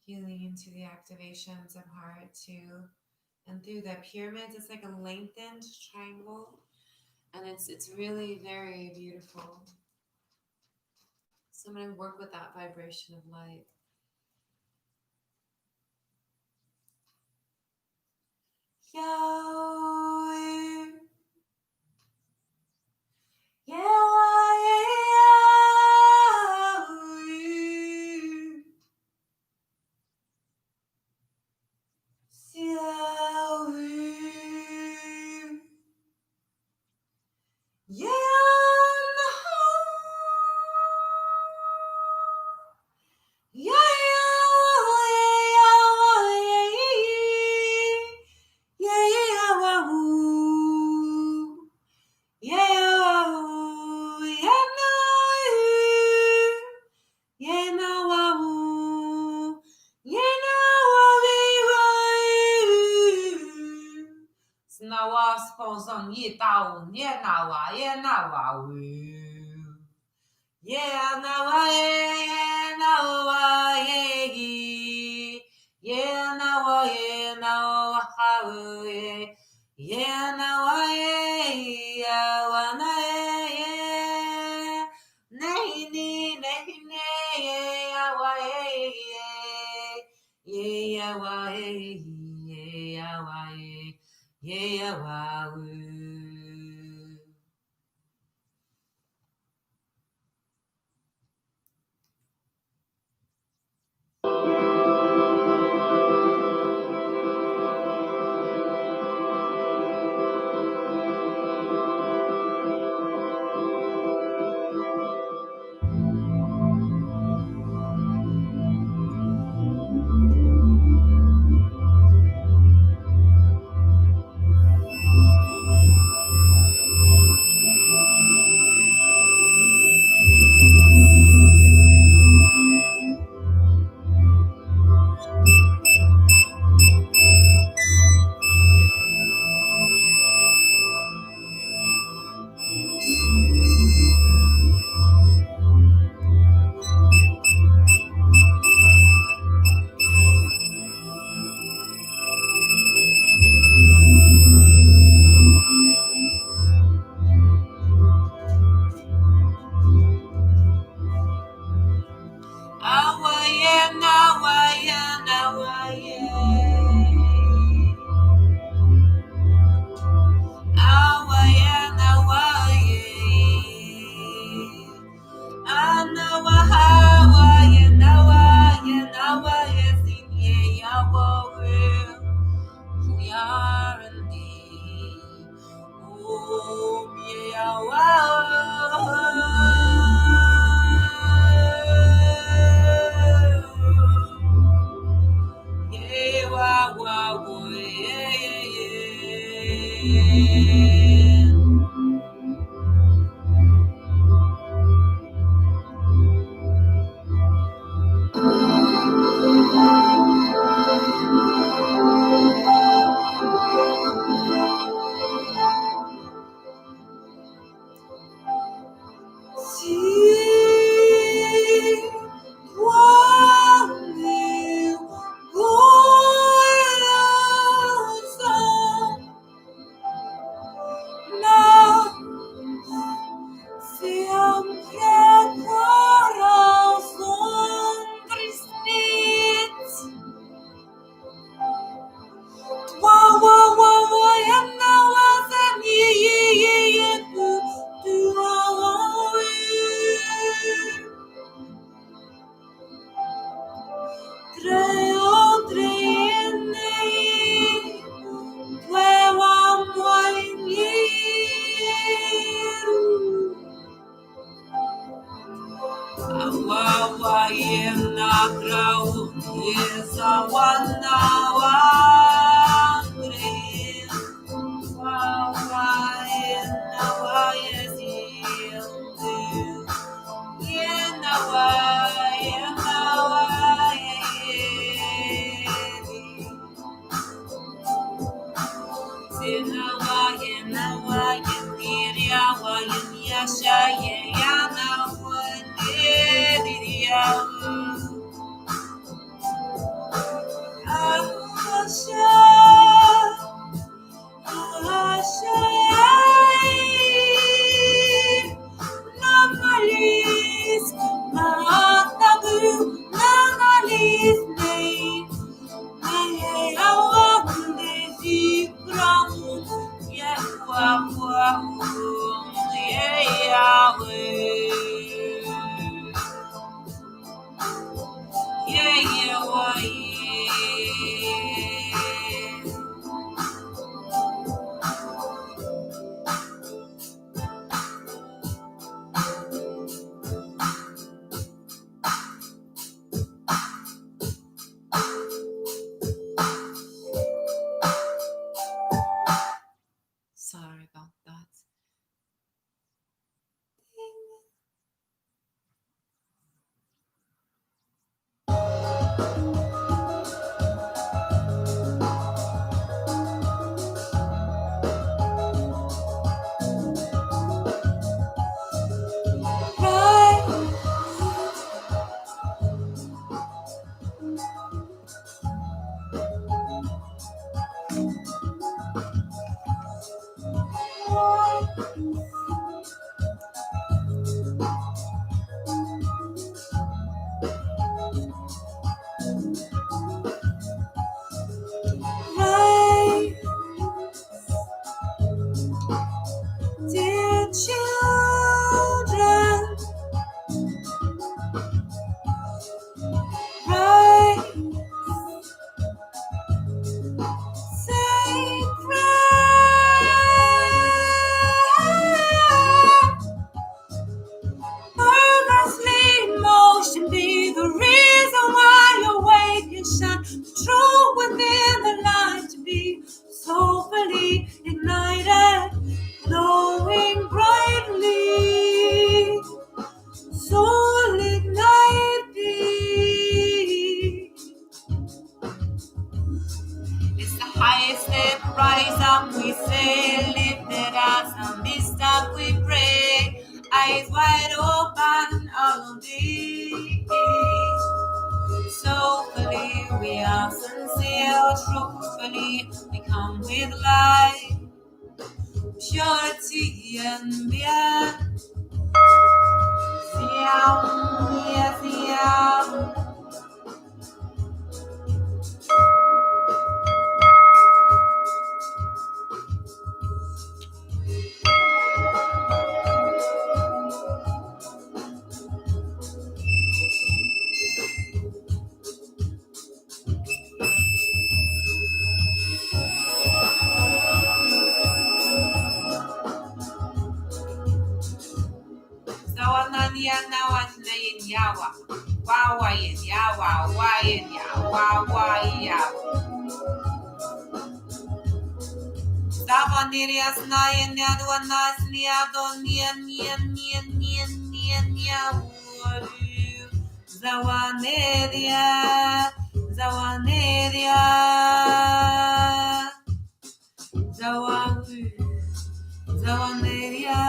healing into the activations of heart too. And through the pyramids, it's like a lengthened triangle. And it's really very beautiful. So I'm going to work with that vibration of light. Sorry about that. Dear children, rise, say prayer. Purposely motion be the reason why your way can shine. True within the light to be soulfully ignited, glowing brightly. Soul ignite thee. It's the highest step, rise up, we say, lifted as a mist up, we pray. Eyes wide open, all on thee. Soulfully, we are sincere, truthfully, we come with light, purity and beyond. Yes, Yawa, Wawa yin Yawa, Wayan Yawa, Waya. Zavanirias Nayan Yadwanas Niadon Nian Zawaneria, Zawaneria, Zawaneria.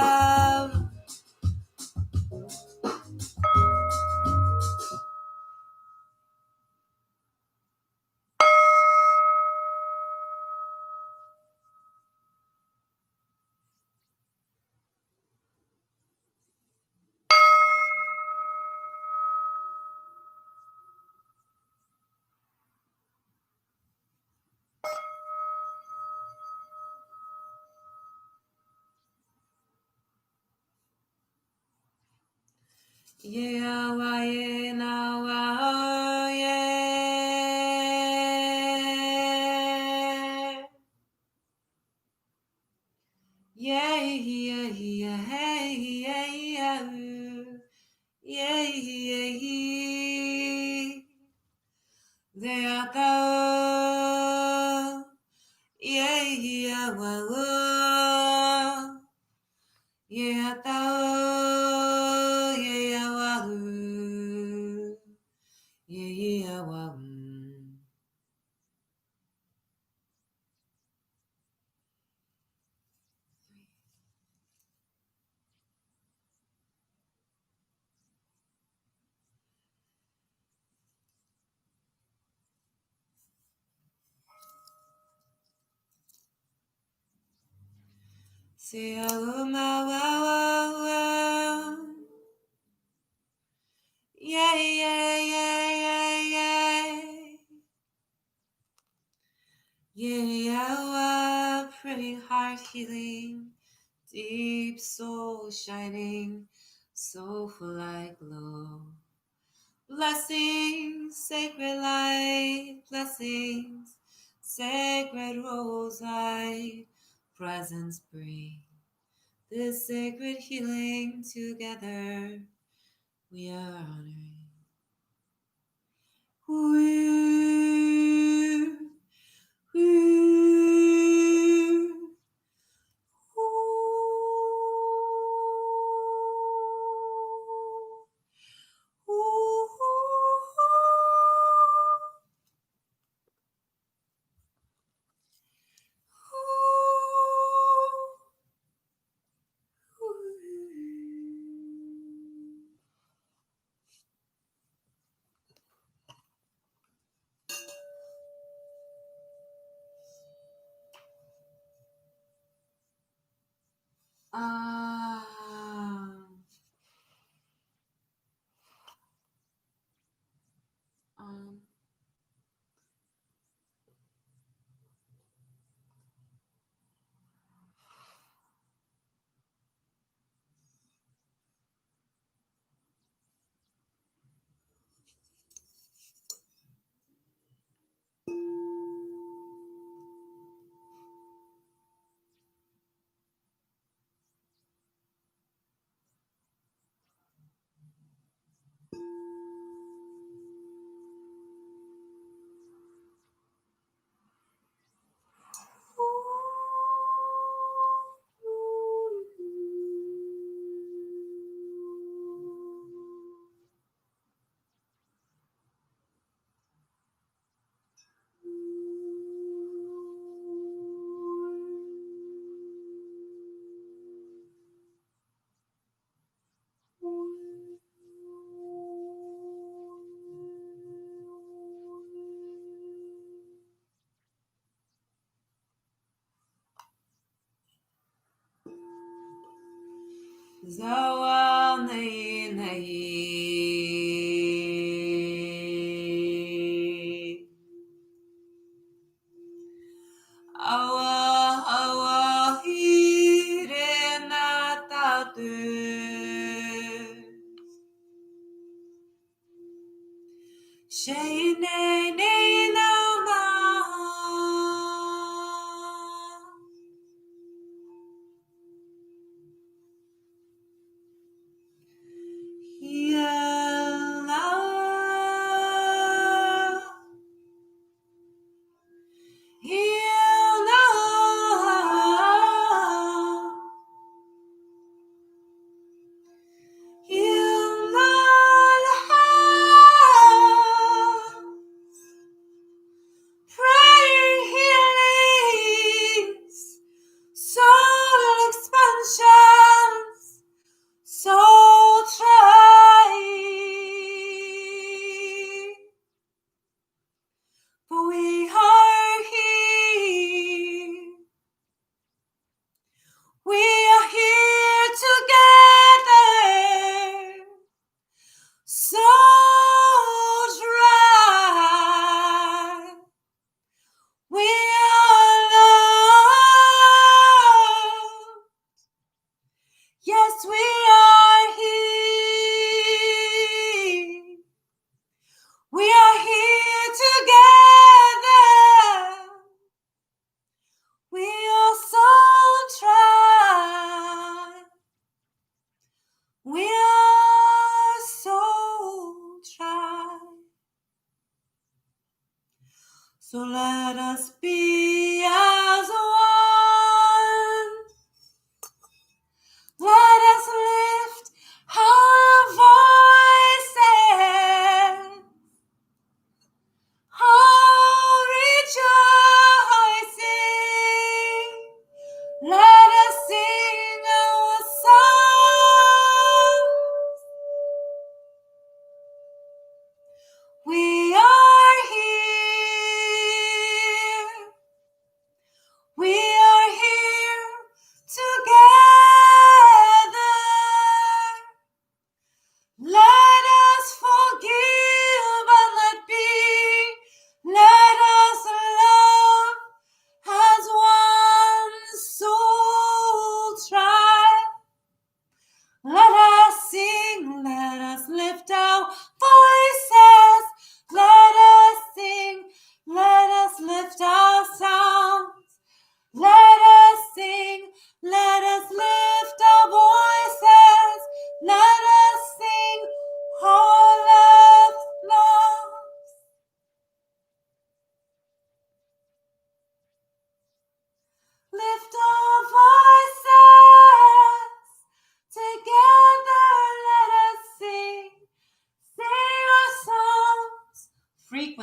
Yeah, why now, yeah, they are go, yeah, wow, yeah, yeah, wow. say oh my wow wow. Yeah, yeah, yeah, yeah, yeah. Yeah, yeah, pretty heart healing, deep soul shining, soulful like glow. Blessings, sacred light, blessings, sacred rose light, presence bring this sacred healing together. We are honoring. Um, um, Zawal nahi nahi. Awa awa hire natatu. Shay nay nay now now.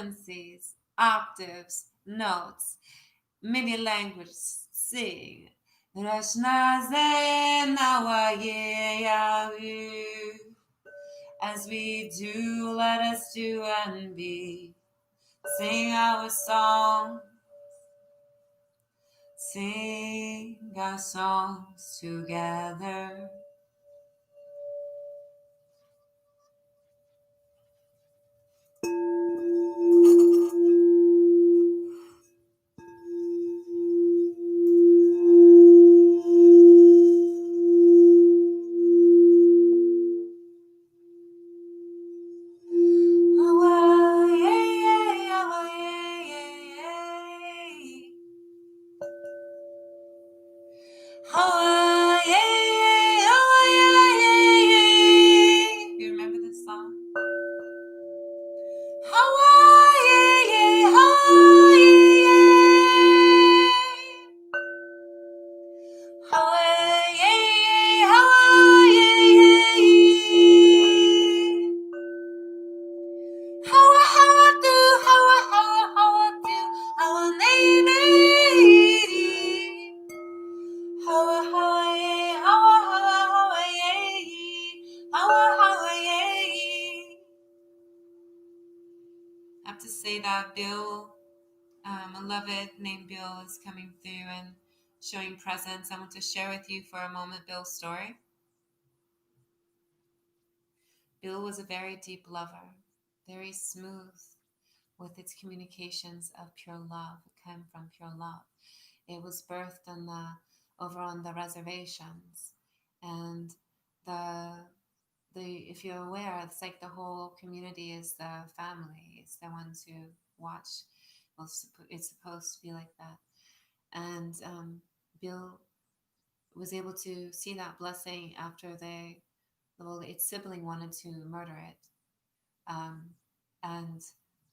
frequencies, octaves, notes, many languages sing. Rashnaze nawaye. As we do, let us do and be. Sing our song, sing our songs together. You remember this song? I have to say that Bill, a beloved named Bill, is coming through and showing presence. I want to share with you for a moment Bill's story. Bill was a very deep lover, very smooth with its communications of pure love. It came from pure love. It was birthed over on the reservations, and the if you're aware, it's like the whole community is the family. It's the ones who watch. Well, it's supposed to be like that. And Bill was able to see that blessing after its sibling wanted to murder it. And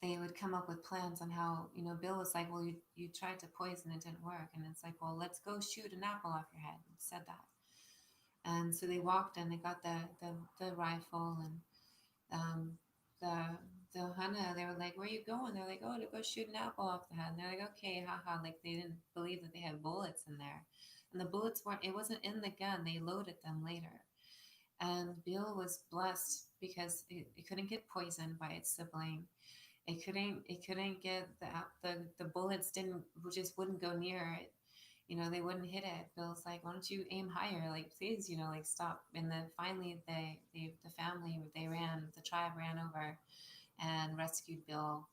they would come up with plans on how, Bill was like, well, you tried to poison, it didn't work. And it's like, well, let's go shoot an apple off your head. He said that. And so they walked and they got the rifle, and the Hana, they were like, where are you going? They're like, oh, to go shoot an apple off the head. And they're like, okay, haha. Like, they didn't believe that they had bullets in there. And the bullets it wasn't in the gun. They loaded them later. And Bill was blessed because it couldn't get poisoned by its sibling. It couldn't get the bullets wouldn't go near it. They wouldn't hit it. Bill's like, why don't you aim higher? Like, please, like, stop. And then finally the family, the tribe ran over and rescued Bill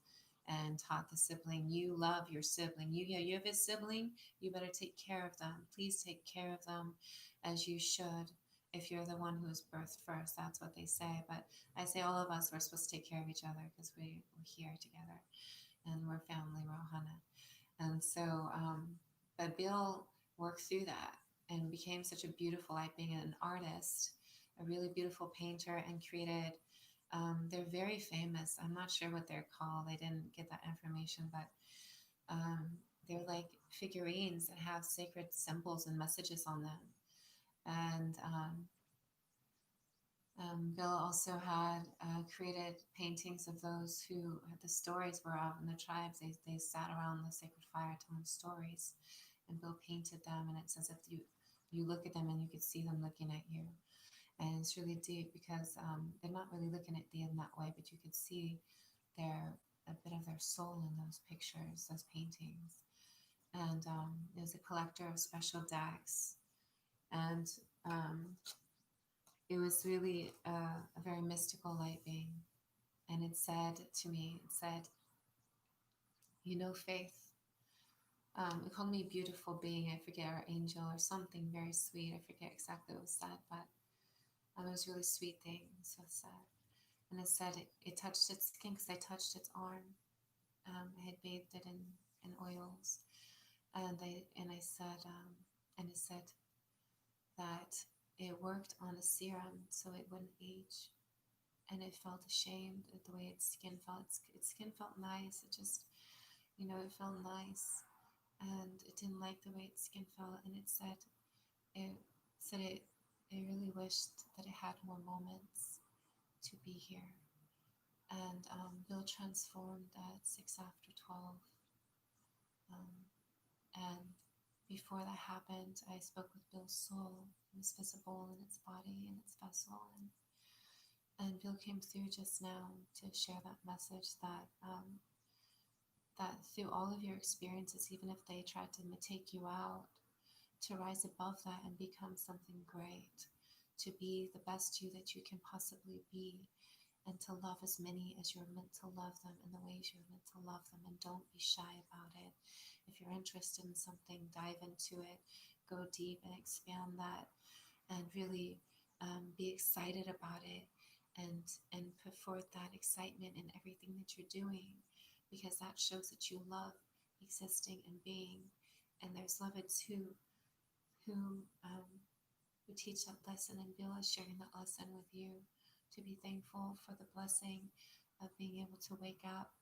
and taught the sibling, you love your sibling. You have a sibling, you better take care of them. Please take care of them as you should. If you're the one who was birthed first, that's what they say. But I say all of us, we're supposed to take care of each other because we're here together and we're family, we're Ohana. And so, but Bill worked through that and became such a beautiful, like being an artist, a really beautiful painter, and created, they're very famous. I'm not sure what they're called. I didn't get that information, but they're like figurines that have sacred symbols and messages on them. And Bill also had created paintings of those who the stories were of in the tribes. They sat around the sacred fire telling stories, and Bill painted them. And it's as if you look at them and you could see them looking at you. And it's really deep because they're not really looking at you in that way, but you could see a bit of their soul in those pictures, those paintings. And it was a collector of special decks, and it was really a very mystical light being. And it said to me, faith. It called me beautiful being. I forget, or angel or something very sweet. I forget exactly what was said, but it was a really sweet thing. So it said. And it said it touched its skin because I touched its arm. I had bathed it in oils. And I said, and it said that it worked on a serum so it wouldn't age. And it felt ashamed at the way its skin felt. Its skin felt nice. It just, it felt nice. And it didn't like the way its skin felt. And it really wished that it had more moments to be here. and Bill transformed at 6 after 12. And before that happened, I spoke with Bill's soul. It was visible in its body and its vessel, and Bill came through just now to share that message that that through all of your experiences, even if they tried to take you out, to rise above that and become something great, to be the best you that you can possibly be, and to love as many as you're meant to love them in the ways you're meant to love them, and don't be shy about it. If you're interested in something, dive into it, go deep and expand that, and really be excited about it, and put forth that excitement in everything that you're doing, because that shows that you love existing and being. And there's loveds who teach that lesson, and Bill is sharing that lesson with you, to be thankful for the blessing of being able to wake up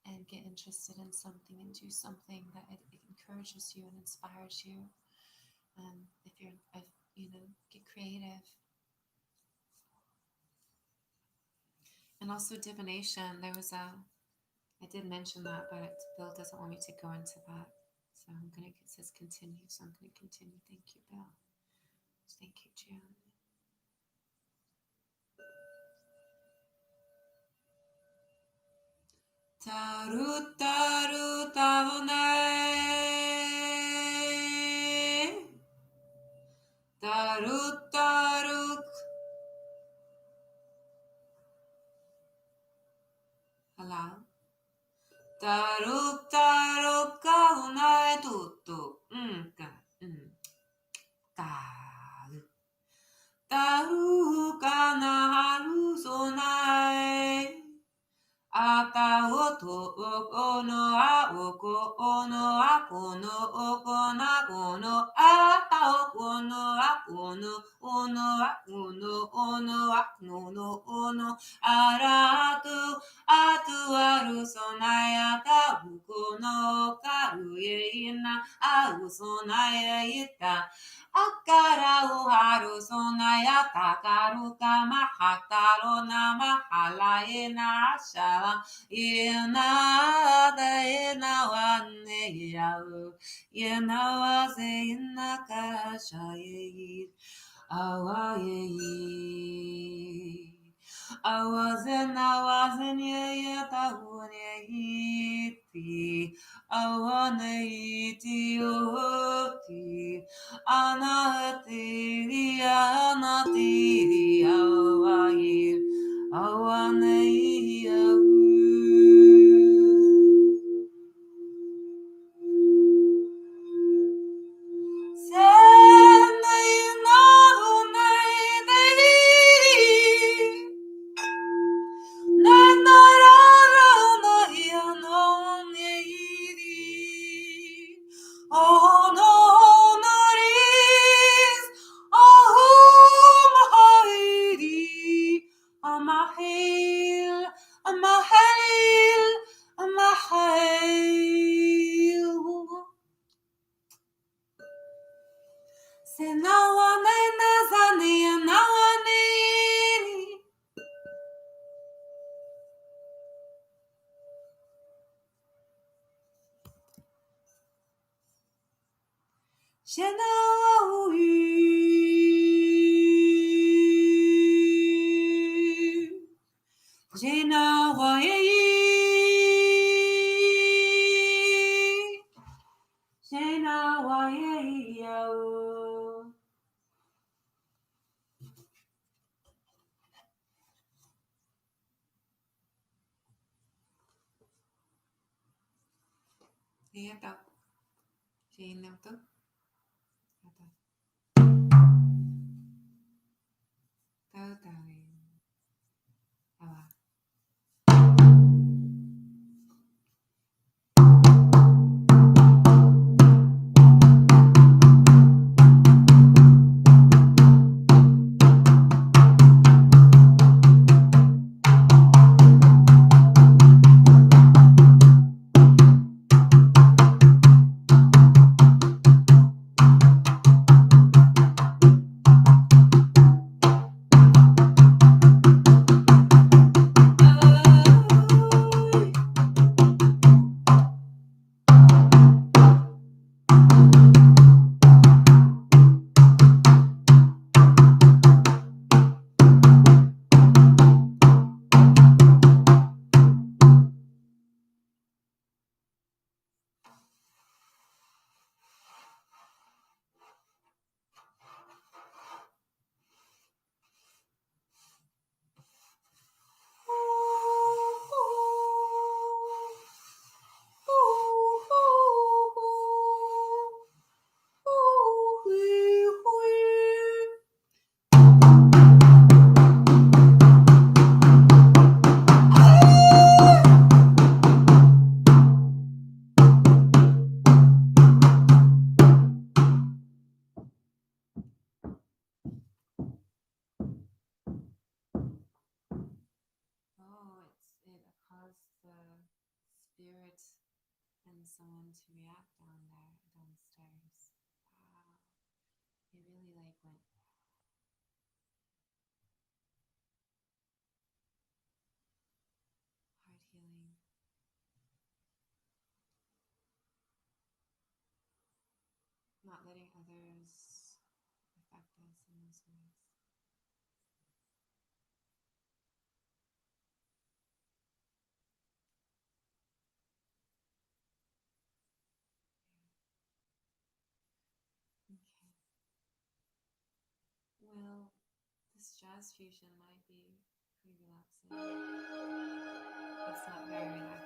and get interested in something and do something that it encourages you and inspires you. If get creative. And also divination. I did mention that, but Bill doesn't want me to go into that. So it says continue, so I'm going to continue. Thank you, Bill. Thank you, June. Taru taru taunai, taru taru. Hello. Taru taru kaunai tutu. Taru taru kana haru sonai. Ata oto okono a okono akono okona kono ata okono akono ono akono ono akono ono aratu atu aru sonaya ta ukono karuye ina aru sonaya ita akara uharu sonaya takaru kama hataro nama halaena shala ina da ina wane yau ina waze ina kashaye awaye awazen ye tahune iti awane iti oti anati awaye awane to react downstairs. Wow. It really went heart healing. Not letting others affect us in those ways. Okay. Well, this jazz fusion might be pretty relaxing. It's not very relaxing.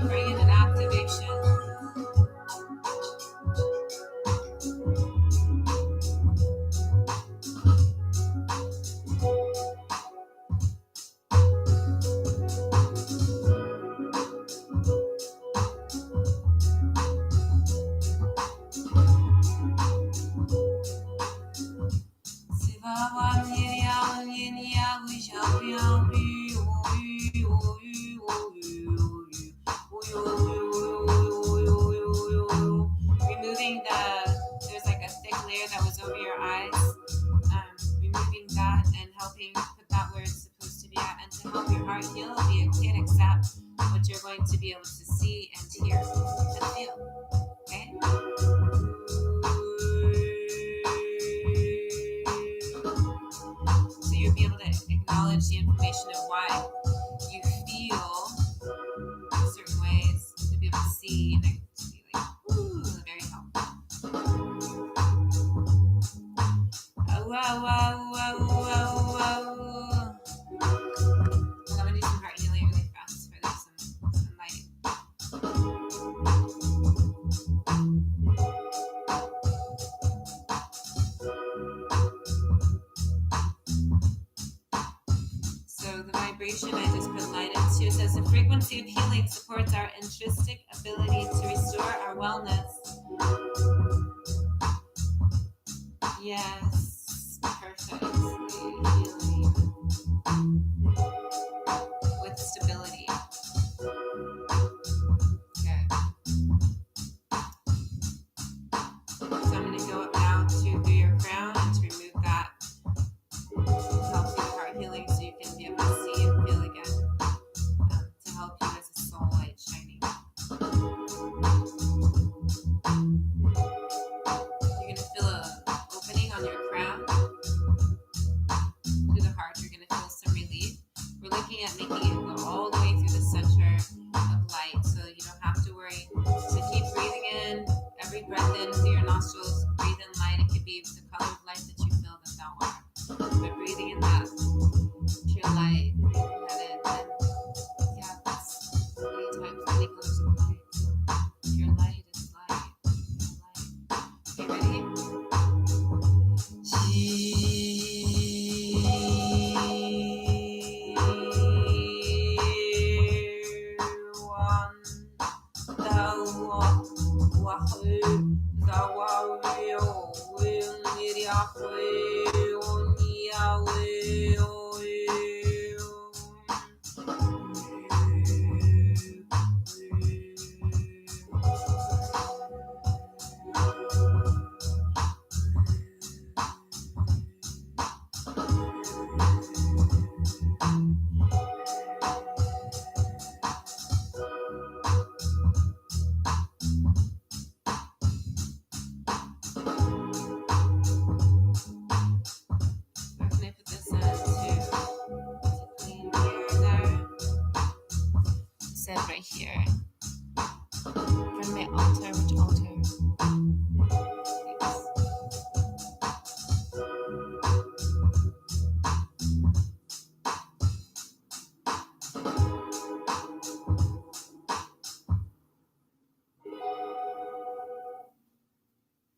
Bring in an activation. Removing there's like a thick layer that was over your eyes. Removing that and helping put that where it's supposed to be at, and to help your heart heal, you can't accept what you're going to be able to see and hear and feel. Okay? So you'll be able to acknowledge the information of why you feel certain ways, to be able to see and to be like, ooh, very helpful. I'm gonna do some heart healing really fast for this, some lighting. So the vibration I just put light into, it says the frequency of healing supports our intrinsic ability to restore our wellness. Yes, perfectly healing with stability. Okay. So I'm going to go up now through your crown and to remove that. Help you with heart healing so you can be able to see and feel again. To help breathe in through your nostrils, breathe in light. It could be the color of light that you feel that thou art. But breathing in that pure light, breathing that in. And yeah, that's many times many colors of light. Pure light is light. Pure light. Okay, ready? Right here. From my altar, which altar?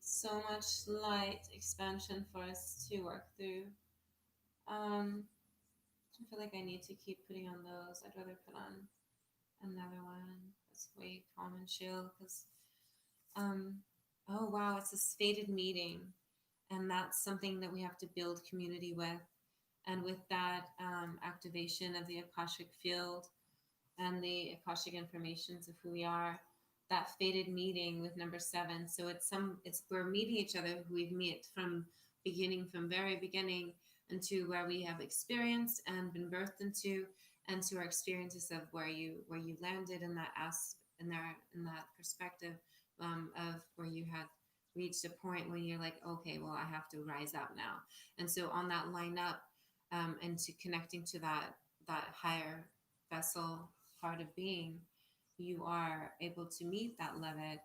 So much light expansion for us to work through. I feel like I need to keep putting on those. I'd rather put on another one. That's way calm and chill because oh wow, it's this fated meeting, and that's something that we have to build community with. And with that activation of the Akashic field and the Akashic informations of who we are, that fated meeting with number 7. So it's we're meeting each other who we've met from very beginning, into where we have experienced and been birthed into, and to our experiences of where you landed in that in that perspective of where you had reached a point where you're like, okay, well, I have to rise up now. And so on that line up, and to connecting to that higher vessel part of being, you are able to meet that levet.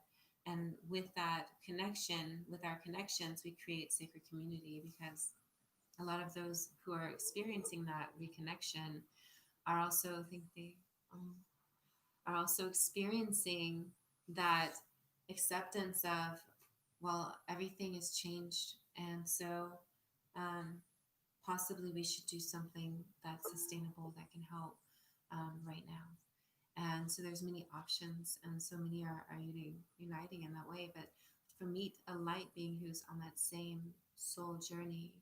And with that connection, with our connections, we create sacred community, because a lot of those who are experiencing that reconnection are also, I think they are also experiencing that acceptance of, well, everything has changed. And so possibly we should do something that's sustainable, that can help right now. And so there's many options, and so many are uniting in that way. But for meet a light being who's on that same soul journey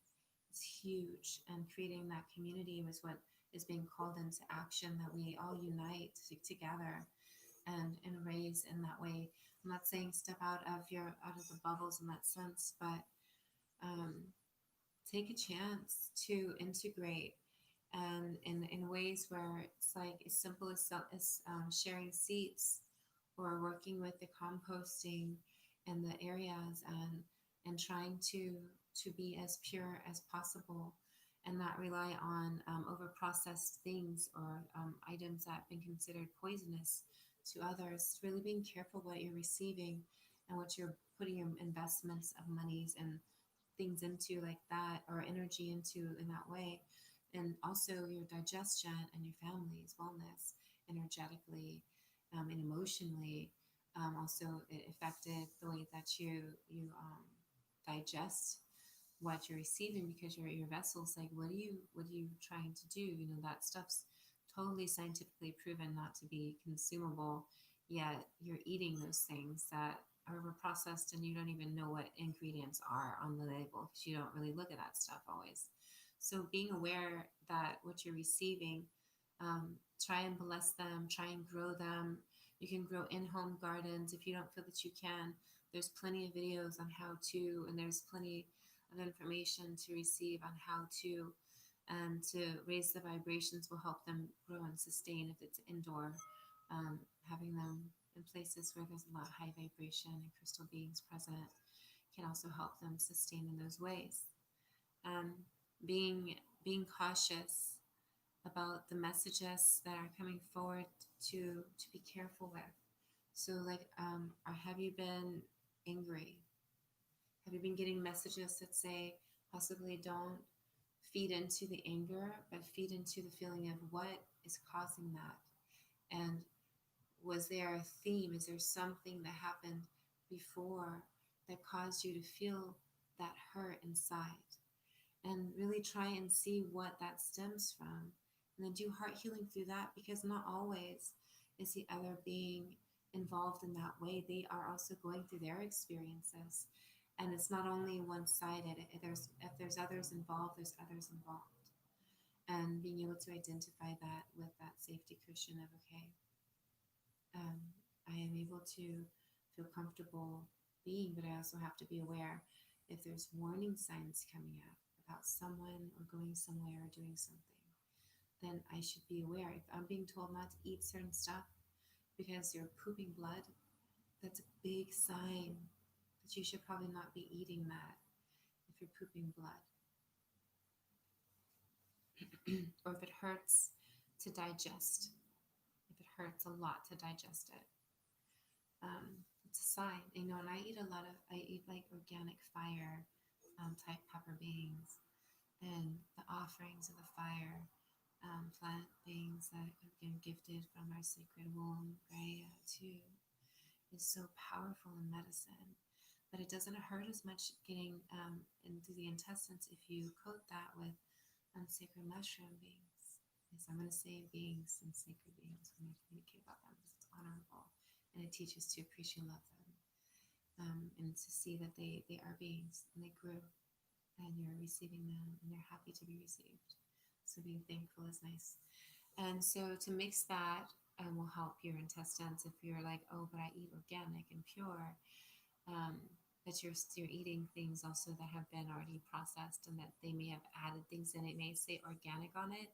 is huge, and creating that community was what is being called into action, that we all unite together and raise in that way. I'm not saying step out of the bubbles in that sense, but take a chance to integrate, and in ways where it's like as simple as sharing seats, or working with the composting in the areas, and trying to be as pure as possible, and not rely on over processed things, or items that have been considered poisonous to others. Really being careful what you're receiving and what you're putting your investments of monies and things into, like that, or energy into in that way. And also your digestion and your family's wellness energetically, and emotionally. Also, it affected the way that you digest what you're receiving, because your vessel's like, what are you trying to do? That stuff's totally scientifically proven not to be consumable, yet you're eating those things that are over processed, and you don't even know what ingredients are on the label, because you don't really look at that stuff always. So being aware that what you're receiving, try and bless them, try and grow them. You can grow in-home gardens if you don't feel that you can. There's plenty of videos on how to, and there's plenty of information to receive on how to, and to raise the vibrations will help them grow and sustain if it's indoor. Having them in places where there's a lot of high vibration and crystal beings present can also help them sustain in those ways. Being cautious about the messages that are coming forward to be careful with. So like, have you been angry? Have you been getting messages that say possibly don't feed into the anger, but feed into the feeling of what is causing that? And was there a theme? Is there something that happened before that caused you to feel that hurt inside? And really try and see what that stems from. And then do heart healing through that, because not always is the other being involved in that way. They are also going through their experiences. And it's not only one sided. If there's others involved, there's others involved. And being able to identify that with that safety cushion of, okay, um, I am able to feel comfortable being, but I also have to be aware if there's warning signs coming up about someone or going somewhere or doing something, then I should be aware. If I'm being told not to eat certain stuff because you're pooping blood, that's a big sign that you should probably not be eating that if you're pooping blood. Or if it hurts to digest, if it hurts a lot to digest it. It's a sign, and I eat like organic fire type pepper beans, and the offerings of the fire plant beings that have been gifted from our sacred womb, Gaia, too, is so powerful in medicine. But it doesn't hurt as much getting into the intestines if you coat that with sacred mushroom beings. Yes, I'm going to say beings and sacred beings when I communicate about them, because it's honorable and it teaches to appreciate love them, and to see that they are beings and they grew and you're receiving them and they're happy to be received. So being thankful is nice. And so to mix that will help your intestines. If you're like, oh, but I eat organic and pure, that you're eating things also that have been already processed and that they may have added things in. It may say organic on it,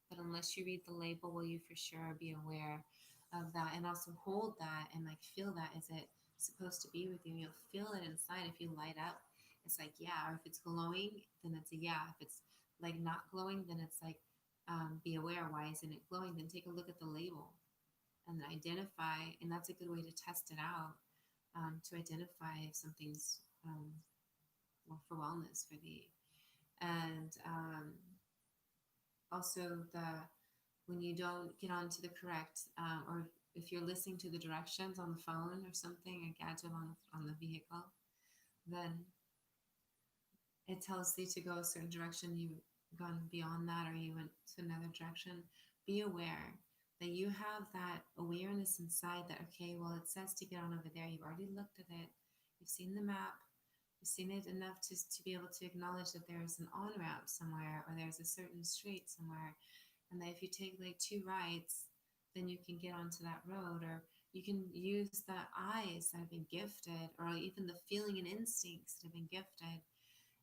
but unless you read the label, will you for sure be aware of that, and also hold that and like feel that. Is it supposed to be with you? You'll feel it inside. If you light up, it's like yeah. Or if it's glowing, then it's a yeah. If it's like not glowing, then it's like be aware. Why isn't it glowing? Then take a look at the label and identify. And that's a good way to test it out, to identify if something's well, for wellness for thee. And also when you don't get onto the correct, or if you're listening to the directions on the phone or something, a gadget on the vehicle, then it tells thee to go a certain direction, you've gone beyond that, or you went to another direction. Be aware that you have that awareness inside that, okay, well, it says to get on over there. You've already looked at it. You've seen the map. You've seen it enough to be able to acknowledge that there's an on-ramp somewhere, or there's a certain street somewhere. And that if you take like 2 rights, then you can get onto that road, or you can use the eyes that have been gifted, or even the feeling and instincts that have been gifted,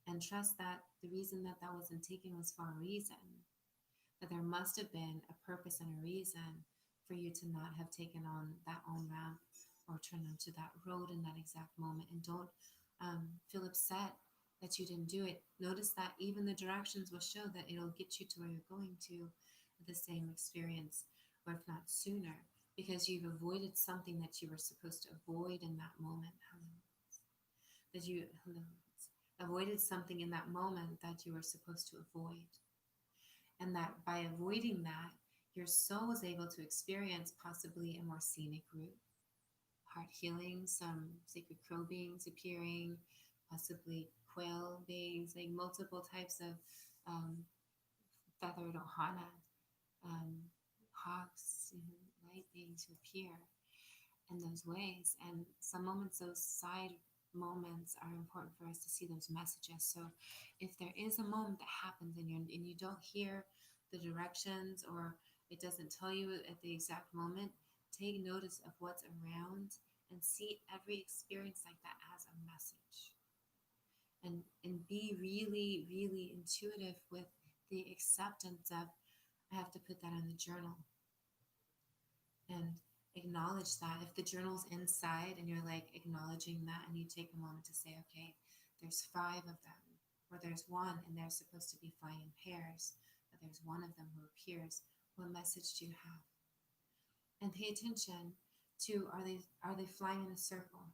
and trust that the reason that that wasn't taken was for a reason, that there must have been a purpose and a reason for you to not have taken on that on ramp or turned onto that road in that exact moment. And don't feel upset that you didn't do it. Notice that even the directions will show that it'll get you to where you're going to, the same experience, or if not sooner, because you've avoided something that you were supposed to avoid in that moment. That you avoided something in that moment that you were supposed to avoid. And that by avoiding that, your soul was able to experience possibly a more scenic route, heart healing, some sacred crow beings appearing, possibly quail beings, like multiple types of feathered ohana, hawks, light beings who appear in those ways. And some moments, those side moments, are important for us to see those messages. So if there is a moment that happens and you don't hear the directions, or it doesn't tell you at the exact moment, take notice of what's around and see every experience like that as a message. And be really, really intuitive with the acceptance of, I have to put that in the journal. And acknowledge that. If the journal's inside and you're like acknowledging that, and you take a moment to say, okay, there's 5 of them, or there's 1 and they're supposed to be flying in pairs, but there's 1 of them who appears, what message do you have? And pay attention to, are they flying in a circle?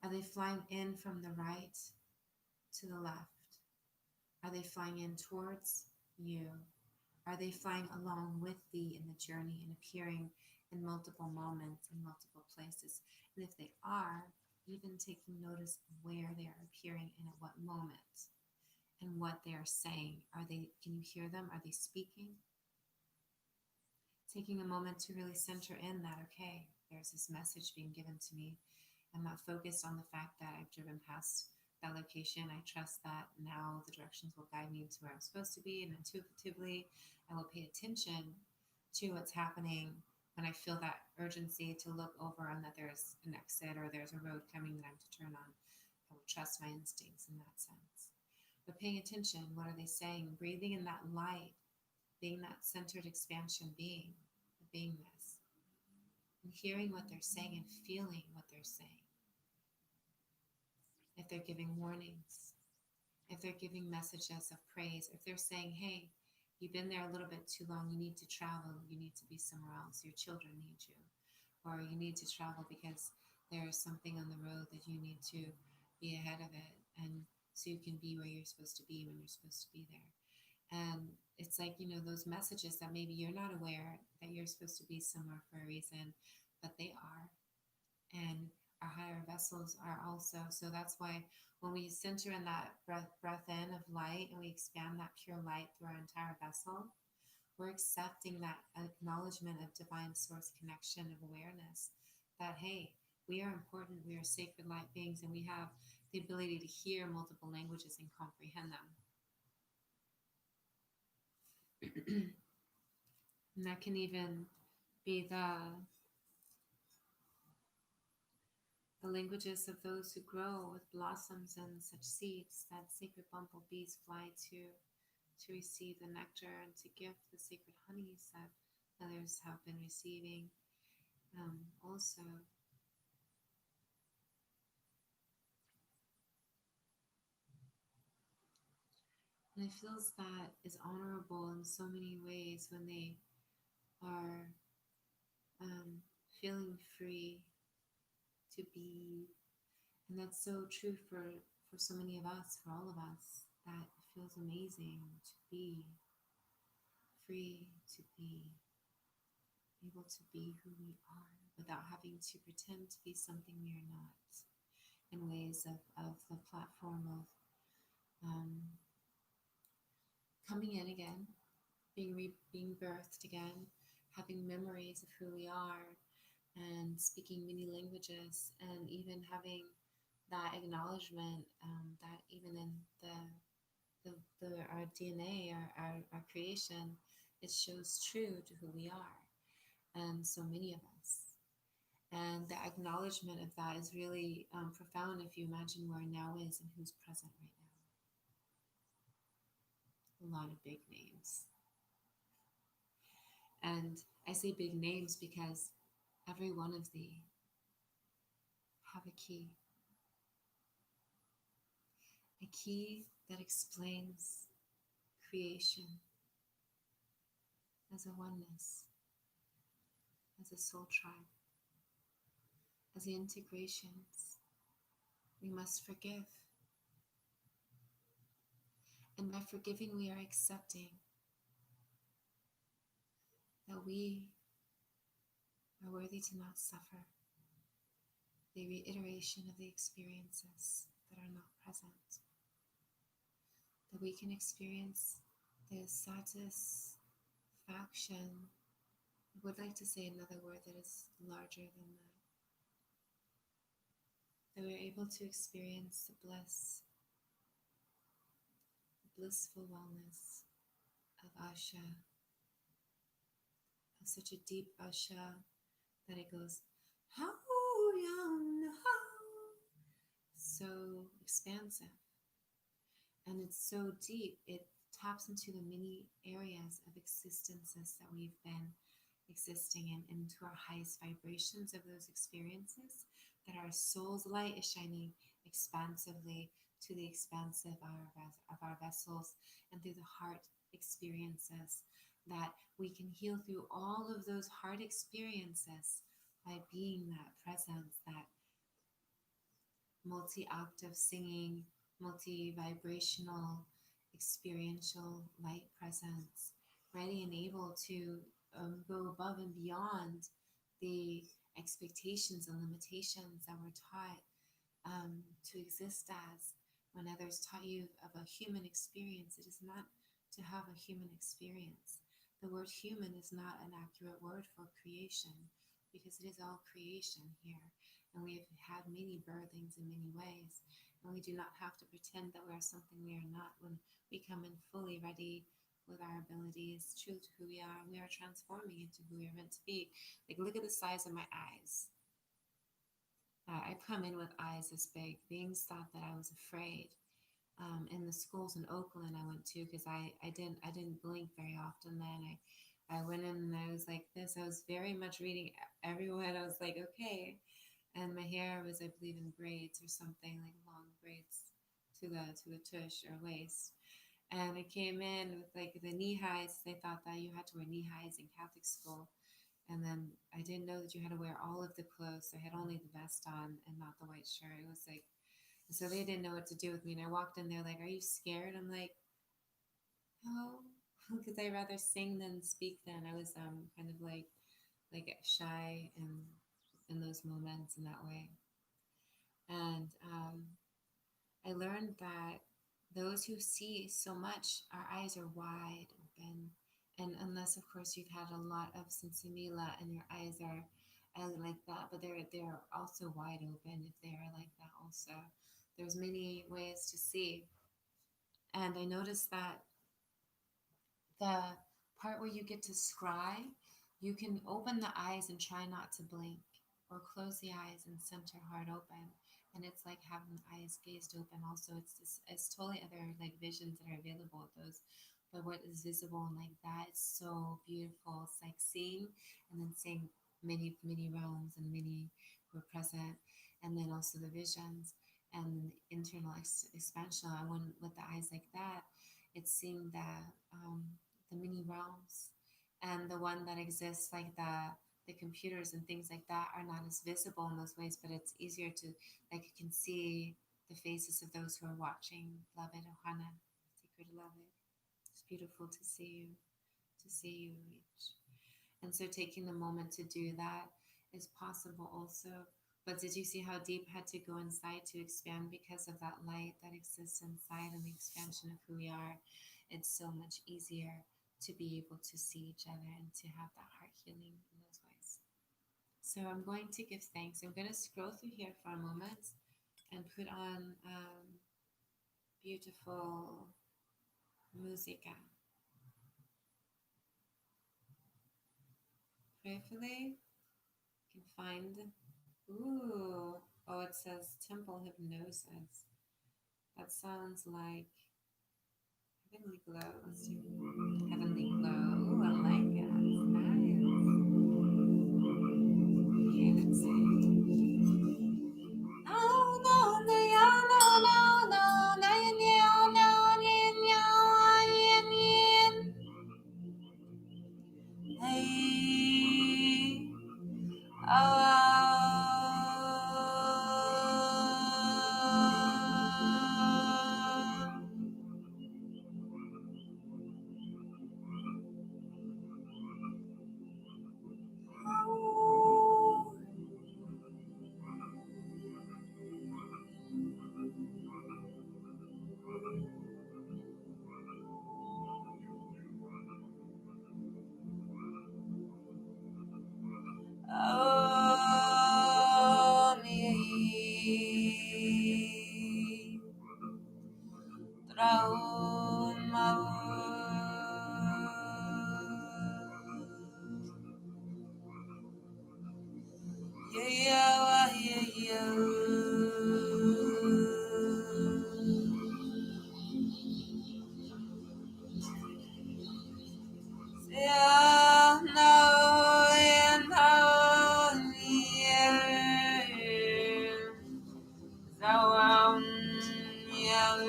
Are they flying in from the right to the left? Are they flying in towards you? Are they flying along with thee in the journey and appearing in multiple moments in multiple places? And if they are, even taking notice of where they are appearing and at what moment and what they are saying. Can you hear them? Are they speaking? Taking a moment to really center in that, okay, there's this message being given to me. I'm not focused on the fact that I've driven past that location. I trust that now the directions will guide me to where I'm supposed to be, and intuitively I will pay attention to what's happening when I feel that urgency to look over and that there's an exit or there's a road coming that I'm to turn on. I will trust my instincts in that sense. But paying attention, what are they saying? Breathing in that light, being that centered expansion being, the beingness, and hearing what they're saying and feeling what they're saying. If they're giving warnings, if they're giving messages of praise, if they're saying, hey, you've been there a little bit too long, you need to travel, you need to be somewhere else, your children need you, or you need to travel because there's something on the road that you need to be ahead of it, and so you can be where you're supposed to be when you're supposed to be there. And it's like, those messages that maybe you're not aware that you're supposed to be somewhere for a reason, but they are. And our higher vessels are also. So that's why when we center in that breath in of light and we expand that pure light through our entire vessel, we're accepting that acknowledgement of divine source connection of awareness that, hey, we are important, we are sacred light beings, and we have the ability to hear multiple languages and comprehend them. And that can even be the languages of those who grow with blossoms and such seeds that sacred bumblebees fly to receive the nectar and to give the sacred honeys that others have been receiving also. And it feels that is honorable in so many ways when they are feeling free to be. And that's so true for so many of us, for all of us, that it feels amazing to be free, to be able to be who we are without having to pretend to be something we are not, in ways of the platform of coming in again, being birthed again, having memories of who we are, and speaking many languages, and even having that acknowledgement that even in our DNA, our creation, it shows true to who we are, and so many of us. And the acknowledgement of that is really profound if you imagine where now is and who's present right now. A lot of big names. And I say big names because every one of thee have a key. A key that explains creation as a oneness, as a soul tribe, as the integrations. We must forgive. And by forgiving, we are accepting that we are worthy to not suffer the reiteration of the experiences that are not present. That we can experience the satisfaction. I would like to say another word that is larger than that. That we're able to experience the bliss, the blissful wellness of Asha, of such a deep Asha that it goes, how young, how, so expansive. And it's so deep, it taps into the many areas of existences that we've been existing in, into our highest vibrations of those experiences, that our soul's light is shining expansively to the expansive of our vessels and through the heart experiences, that we can heal through all of those heart experiences by being that presence, that multi-octave singing, multi-vibrational, experiential light presence, ready and able to go above and beyond the expectations and limitations that we're taught to exist as. When others taught you of a human experience, it is not to have a human experience. The word human is not an accurate word for creation because it is all creation here. And we have had many birthings in many ways. And we do not have to pretend that we are something we are not. When we come in fully ready with our abilities, true to who we are transforming into who we are meant to be. Like, look at the size of my eyes. I come in with eyes this big. Beings thought that I was afraid. In the schools in Oakland I went to, because I didn't blink very often then. I went in and I was like this. I was very much reading everyone. I was like, okay. And my hair was, I believe, in braids or something, like long braids to the tush or waist. And I came in with like the knee highs. They thought that you had to wear knee highs in Catholic school. And then I didn't know that you had to wear all of the clothes. So I had only the vest on and not the white shirt. It was like, so they didn't know what to do with me. And I walked in there like, are you scared? I'm like, no, because I rather sing than speak then. I was kind of like shy in those moments in that way. And I learned that those who see so much, our eyes are wide open. And unless, of course, you've had a lot of sensimila and your eyes are like that, but they're also wide open if they are like that also. There's many ways to see. And I noticed that the part where you get to scry, you can open the eyes and try not to blink, or close the eyes and center heart open. And it's like having the eyes gazed open. Also, it's totally other like visions that are available with those. But what is visible and like that is so beautiful. It's like seeing and then seeing many realms and many who are present, and then also the visions and internal expansion. I went with the eyes like that. It's seeing that the many realms, and the one that exists like the computers and things like that are not as visible in those ways, but it's easier to, like, you can see the faces of those who are watching. Beloved Ohana, sacred beloved, it's beautiful to see you reach. And so taking the moment to do that is possible also. But did you see how deep had to go inside to expand because of that light that exists inside and the expansion of who we are? It's so much easier to be able to see each other and to have that heart healing in those ways. So I'm going to give thanks. I'm going to scroll through here for a moment and put on beautiful musica. Prayerfully, you can find, ooh, oh, it says temple hypnosis. That sounds like heavenly glow. Let's do heavenly glow. Ooh, I like it. It's nice. Okay, let's see. No, no, no, no, no, no, no, no, hey, oh, me, trauma. Yeah, yeah, yeah, yeah, no, yeah, no, yeah, yeah,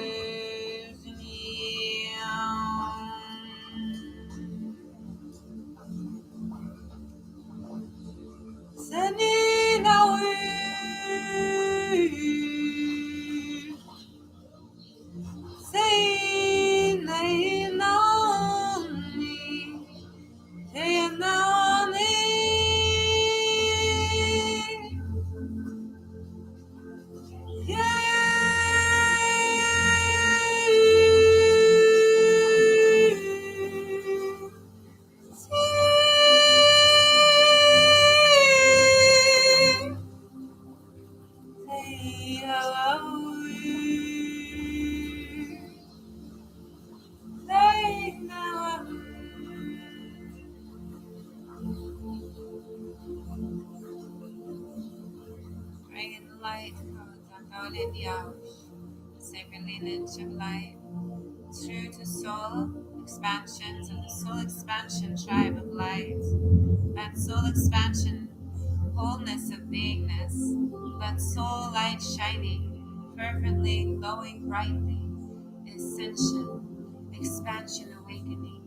Senina, sacred lineage of light, true to soul expansions of the soul expansion tribe of light, that soul expansion wholeness of beingness, that soul light shining, fervently, glowing brightly, ascension, expansion, awakening,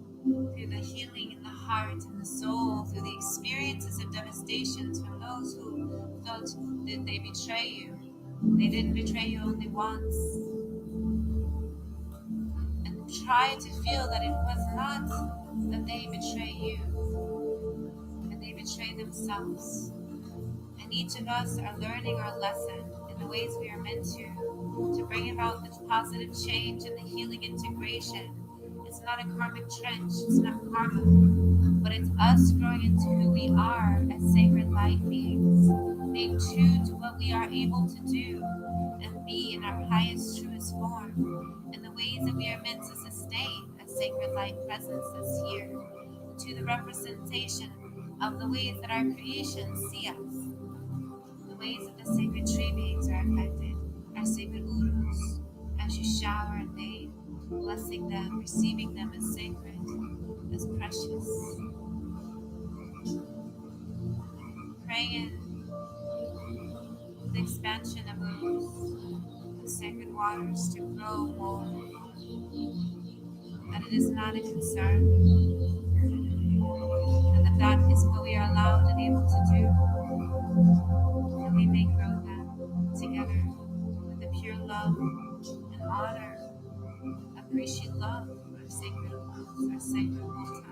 through the healing in the heart and the soul, through the experiences of devastations from those who thought that they betray you. They didn't betray you only once. And try to feel that it was not that they betray you, that they betray themselves. And each of us are learning our lesson in the ways we are meant to bring about the positive change and the healing integration. It's not a karmic trench, it's not karma, but it's us growing into who we are as sacred light beings, being true to what we are able to do and be in our highest, truest form, in the ways that we are meant to sustain as sacred light presences here, to the representation of the ways that our creations see us. The ways that the sacred tree beings are affected, our sacred urus, as you shower and bathe, blessing them, receiving them as sacred, as precious. Praying the expansion of urus, the sacred waters to grow more, that it is not a concern, and that that is what we are allowed and able to do, and we may grow them together with the pure love and honor. Appreciate love, our sacred loves, our sacred waters.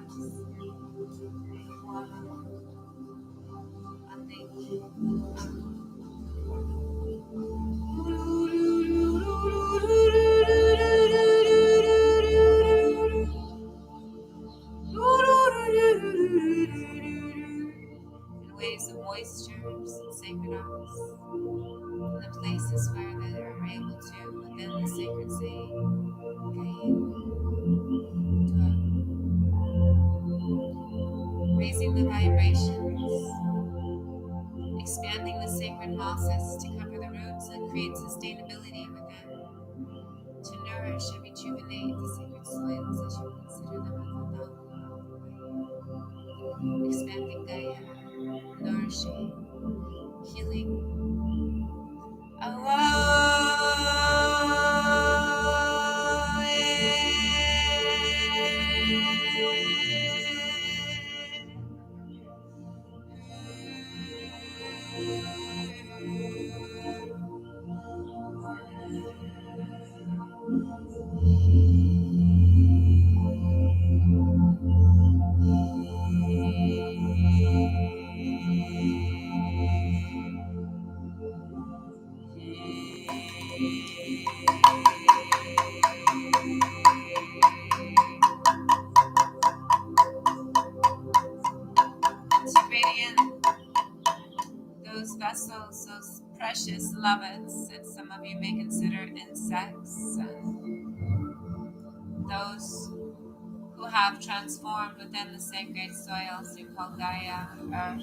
In waves of moistures and sacred arts, in the places where they are able to, within the sacred sea, raising the vibrations, expanding the sacred mosses to cover the roots and create sustainability within, to nourish and rejuvenate the sacred soils as you consider them as a expanding Gaia, nourishing, healing. Integrating those vessels, those precious loveds that some of you may consider insects, and those who have transformed within the sacred soils you call Gaia, Earth,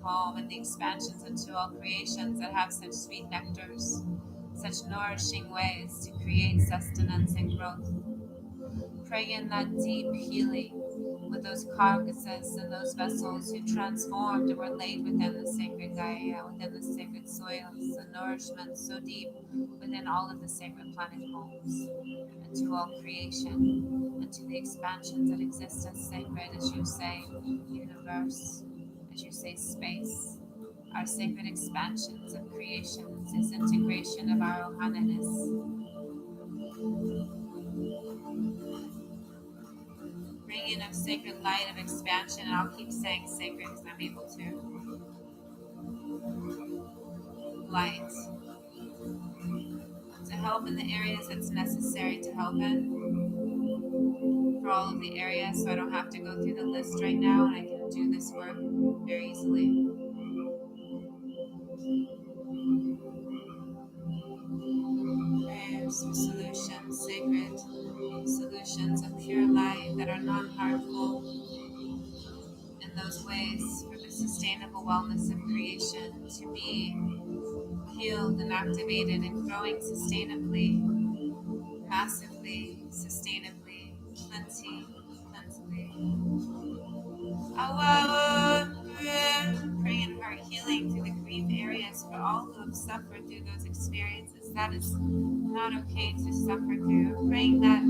home, and the expansions into all creations that have such sweet nectars, such nourishing ways to create sustenance and growth. Pray in that deep healing with those carcasses and those vessels who transformed and were laid within the sacred Gaia, within the sacred soils, the nourishment so deep within all of the sacred planet homes, and to all creation, and to the expansions that exist as sacred, as you say, universe, as you say, space. Our sacred expansions of creations, this integration of our Ohana-ness, bringing of sacred light of expansion, and I'll keep saying sacred because I'm able to. Light to help in the areas that's necessary to help in, for all of the areas, so I don't have to go through the list right now, and I can do this work very easily. Prayers for solutions, sacred solutions of pure light that are non-harmful in those ways, for the sustainable wellness of creation to be healed and activated and growing sustainably, massively, sustainably, plenty, plentifully. Praying and heart healing through the grief areas for all who have suffered through those experiences. That is not okay to suffer through. Praying that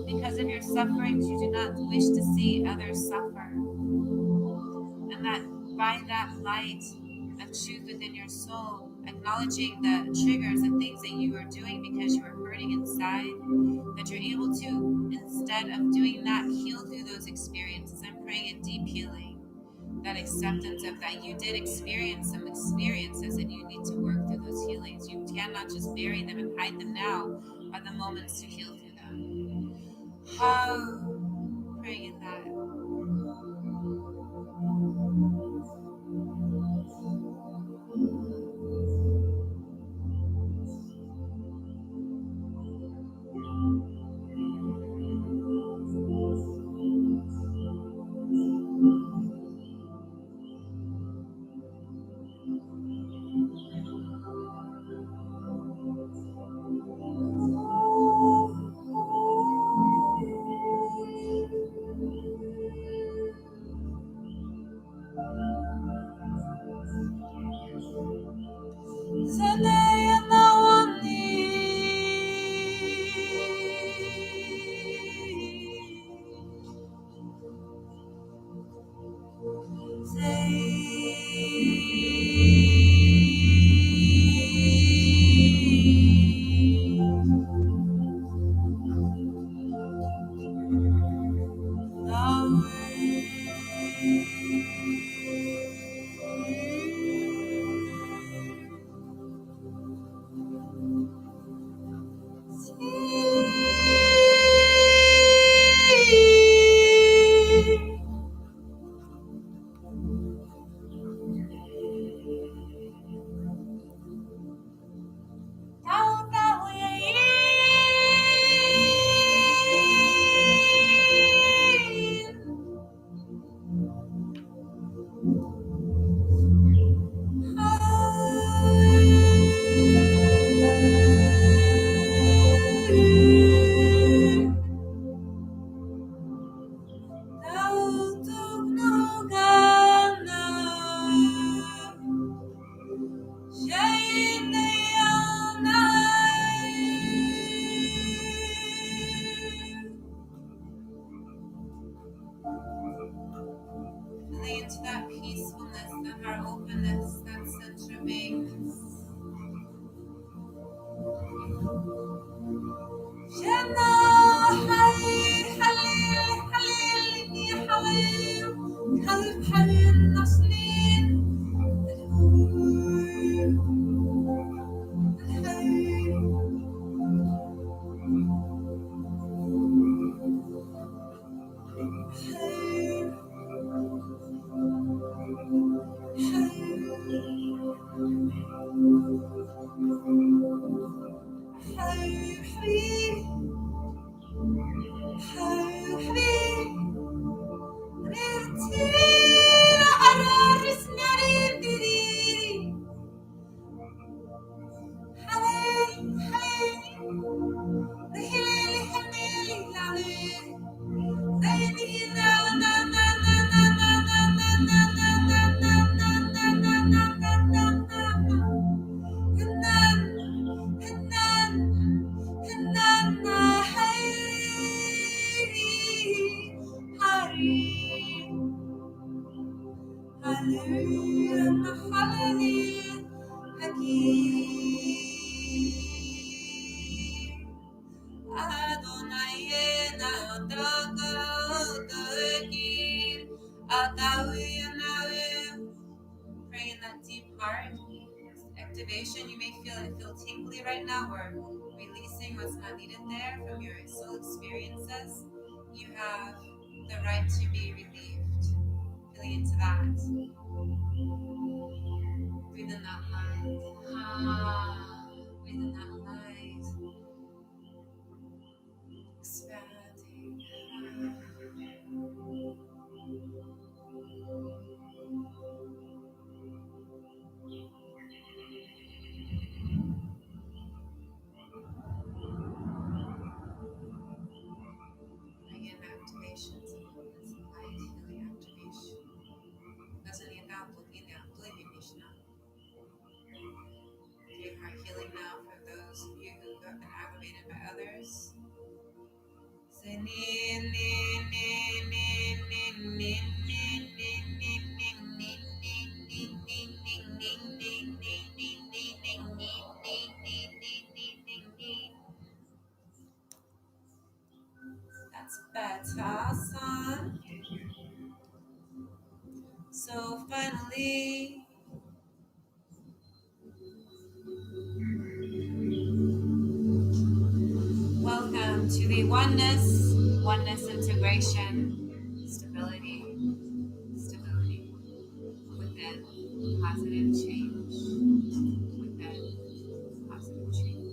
because of your sufferings, you do not wish to see others suffer. And that by that light of truth within your soul, acknowledging the triggers and things that you are doing because you are hurting inside, that you're able to, instead of doing that, heal through those experiences. I'm praying a deep healing, that acceptance of that you did experience some experiences and you need to work through those healings. You cannot just bury them and hide them now. Are the moments to heal through them. How? Praying in that. Feeling into that peacefulness, that heart openness, that center of beingness. Praying that deep heart activation. You may feel tingly right now, or releasing what's not needed there from your soul experiences. You have the right to be relieved. Feeling into that. Breathe in that light. Breathe in that light. Expanding. That's better, son. So finally, welcome to the oneness integration, stability within positive change, within positive change.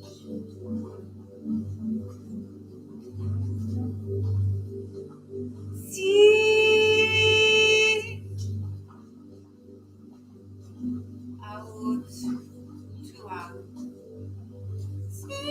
See out, two out. See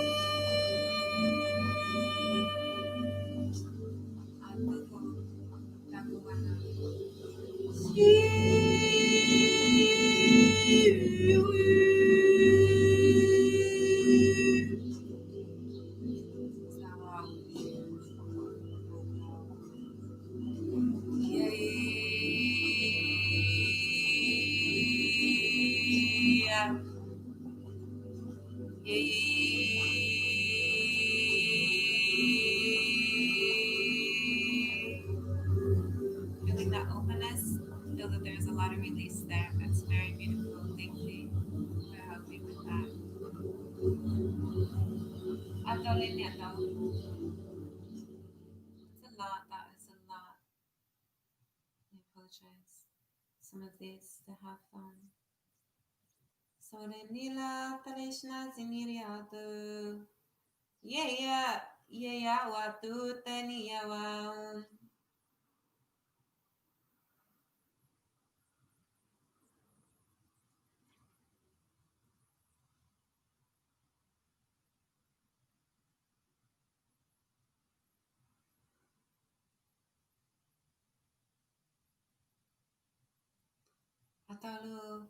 out, yeah. Feeling that openness, feel that there's a lot of release there. That's very beautiful. Thank you for helping with that. It's a lot. That is a lot. I apologize. Some of these to have fun. Sorenila Talishna Ziniriatu. Yeah, watu tenia waum. Atalu.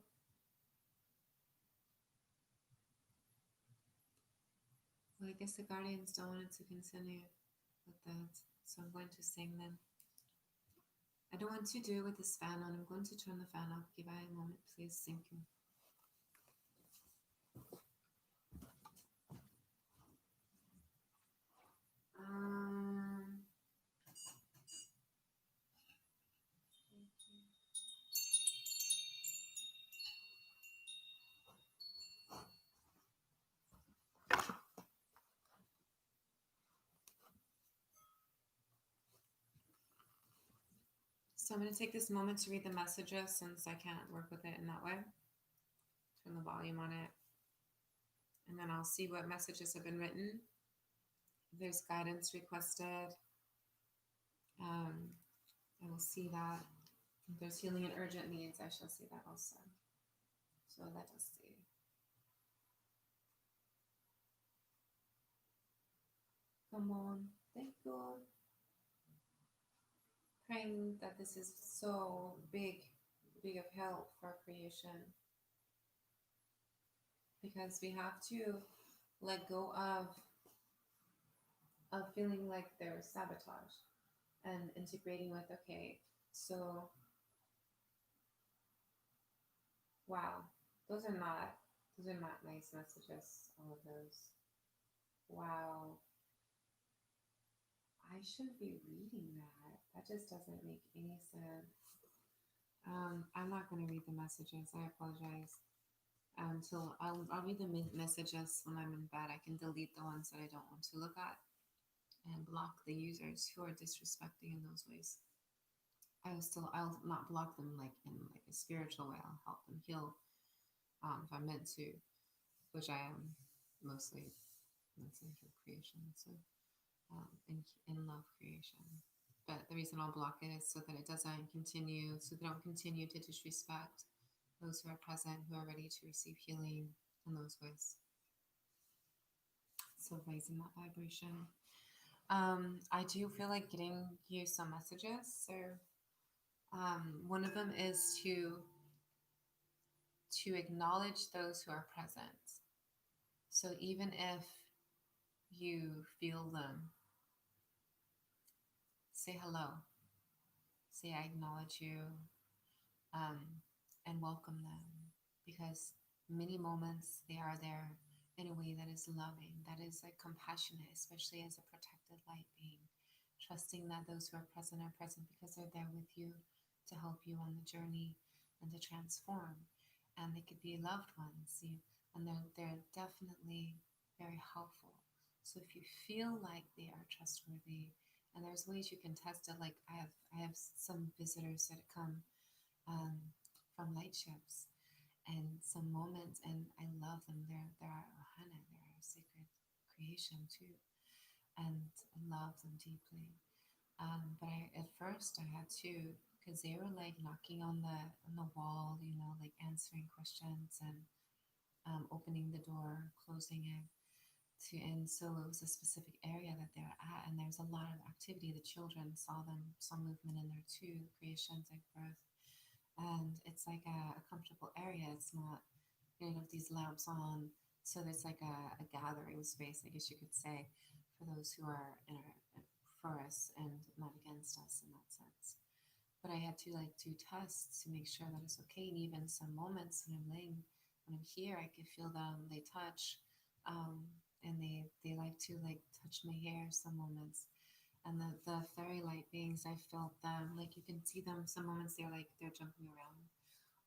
Well, I guess the guardians don't want it to continue with that, so I'm going to sing them. I don't want to do it with this fan on. I'm going to turn the fan off. Give I a moment, please. Thank you. So I'm going to take this moment to read the messages since I can't work with it in that way. Turn the volume on it. And then I'll see what messages have been written. If there's guidance requested, I will see that. If there's healing and urgent needs, I shall see that also. So let us see. Come on. Thank you. Praying that this is so big of help for creation. Because we have to let go of feeling like there's sabotage and integrating with, okay, so wow, those are not nice messages, all of those. Wow. I shouldn't be reading that. That just doesn't make any sense. I'm not going to read the messages. I apologize. Until I'll read the messages when I'm in bed. I can delete the ones that I don't want to look at and block the users who are disrespecting in those ways. I'll not block them like in like a spiritual way. I'll help them heal if I'm meant to, which I am mostly for creation. So in love creation. But the reason I'll block it is so that it doesn't continue, so they don't continue to disrespect those who are present, who are ready to receive healing in those ways. So raising that vibration. I do feel like getting you some messages. So one of them is to acknowledge those who are present. So even if you feel them say hello, say I acknowledge you, um, and welcome them, because many moments they are there in a way that is loving, that is like compassionate, especially as a protected light being, trusting that those who are present because they're there with you to help you on the journey and to transform. And they could be loved ones, and they're definitely very helpful. So if you feel like they are trustworthy, and there's ways you can test it. Like I have some visitors that come um, from light ships, and some moments, and I love them. They're ohana, they're a sacred creation too, and I love them deeply. But at first I had to, because they were like knocking on the wall, like answering questions and opening the door, closing it. And so it was a specific area that they're at, and there's a lot of activity. The children saw them, saw movement in there too, creations like birth, and it's like a comfortable area. It's not, these lamps on, so there's like a gathering space, I guess you could say, for those who are for us and not against us in that sense. But I had to like do tests to make sure that it's okay. And even some moments when when I'm here, I could feel them. They touch, um, and they like to like touch my hair. Some moments, and the fairy light beings, I felt them. Like you can see them. Some moments they're jumping around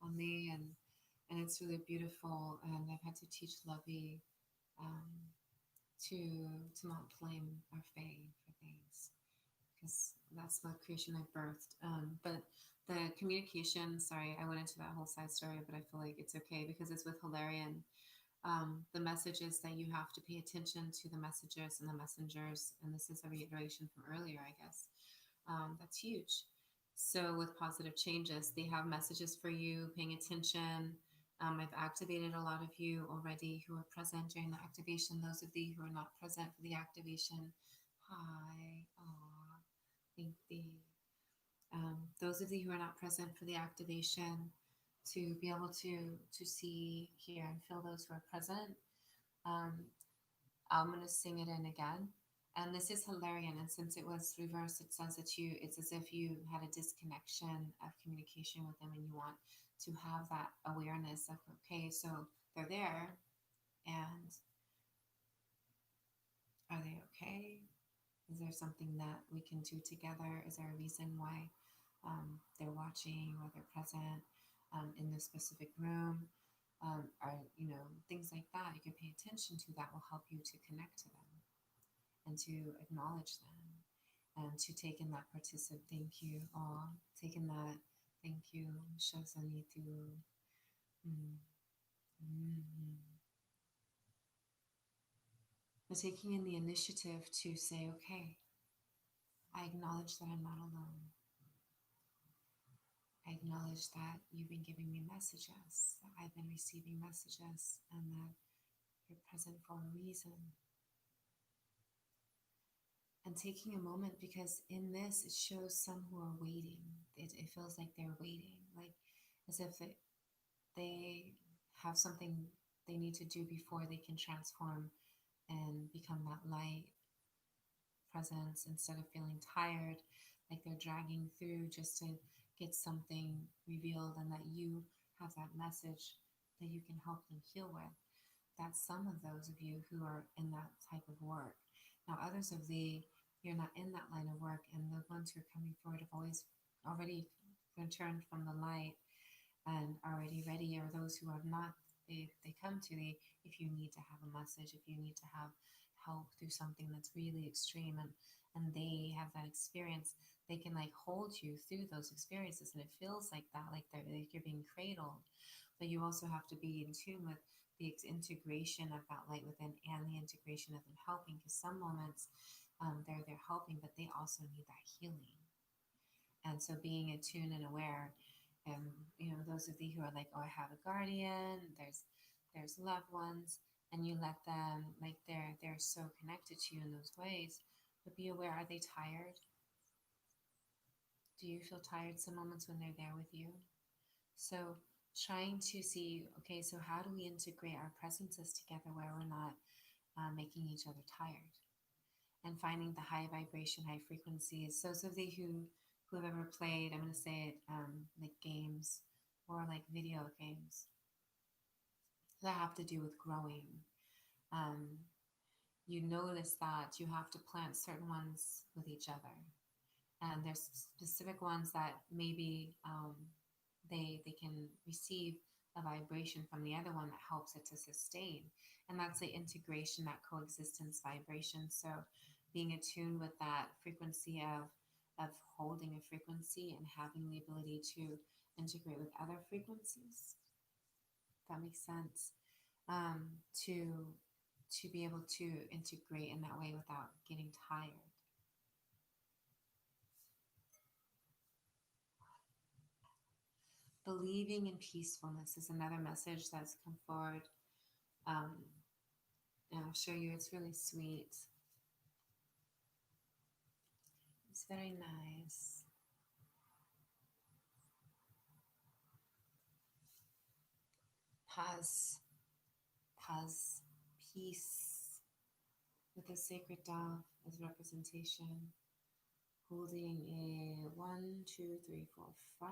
on me, and it's really beautiful. And I've had to teach Lovey um, to not blame our fae for things, because that's the creation I birthed. But the communication, sorry, I went into that whole side story, but I feel like it's okay because it's with Hilarion. The message is that you have to pay attention to the messages and the messengers. And this is a reiteration from earlier, I guess. That's huge. So, with positive changes, they have messages for you, paying attention. I've activated a lot of you already who are present during the activation. Those of you who are not present for the activation, hi. Aw. Thank thee. Those of you who are not present for the activation, to be able to see, hear, and feel those who are present. Um, I'm going to sing it in again. And this is Hilarion. And since it was reversed, it says that it's as if you had a disconnection of communication with them and you want to have that awareness of, okay, so they're there, and are they okay? Is there something that we can do together? Is there a reason why they're watching or they're present in this specific room? Or, things like that. You can pay attention to that will help you to connect to them and to acknowledge them and to take in that participant. Thank you. Aw, taking that. Thank you. Shosanitu. Mm. Mm. But taking in the initiative to say, okay, I acknowledge that I'm not alone. I acknowledge that you've been giving me messages, that I've been receiving messages, and that you're present for a reason. And taking a moment, because in this, it shows some who are waiting. It feels like they're waiting, like as if they have something they need to do before they can transform and become that light presence, instead of feeling tired, like they're dragging through just to get something revealed, and that you have that message that you can help them heal with. That's some of those of you who are in that type of work. Now, others of you're not in that line of work, and the ones who are coming forward have already returned from the light and already ready, or those who have not, they come to the, if you need to have a message, if you need to have help through something that's really extreme, and they have that experience, they can like hold you through those experiences, and it feels like that, like you're being cradled. But you also have to be in tune with the integration of that light within, and the integration of them helping, because some moments they're helping, but they also need that healing. And so being attuned and aware, and those of you who are like, oh, I have a guardian, there's loved ones, and you let them, like they're so connected to you in those ways, but be aware, are they tired? Do you feel tired some moments when they're there with you? So trying to see, okay, so how do we integrate our presences together where we're not making each other tired? and finding the high vibration, high frequencies. So, of the who have ever played, I'm going to say it, like games or like video games that have to do with growing. Um, you notice that you have to plant certain ones with each other, and there's specific ones that maybe they can receive a vibration from the other one that helps it to sustain, and that's the integration, that coexistence vibration. So being attuned with that frequency of holding a frequency and having the ability to integrate with other frequencies, if that makes sense, um, to to be able to integrate in that way without getting tired. Believing in peacefulness is another message that's come forward. Um, and I'll show you, it's really sweet. It's very nice. Has peace with a sacred dove as representation, holding a 1, 2, 3, 4, 5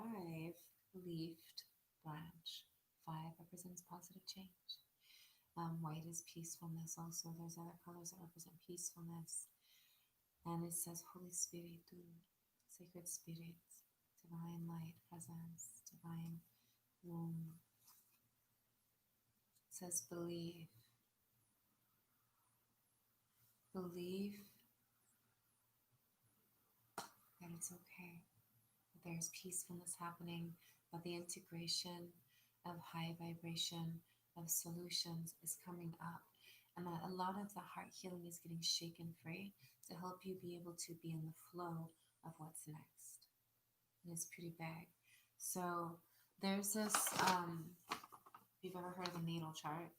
leafed branch. 5 represents positive change. White is peacefulness. Also, there's other colors that represent peacefulness. And it says Holy Spirit, Sacred Spirit, Divine Light, Presence, Divine Womb. It says believe. Believe that it's okay, that there's peacefulness happening, that the integration of high vibration, of solutions is coming up, and that a lot of the heart healing is getting shaken free to help you be able to be in the flow of what's next. And it's pretty big. So there's this, if you've ever heard of the natal chart,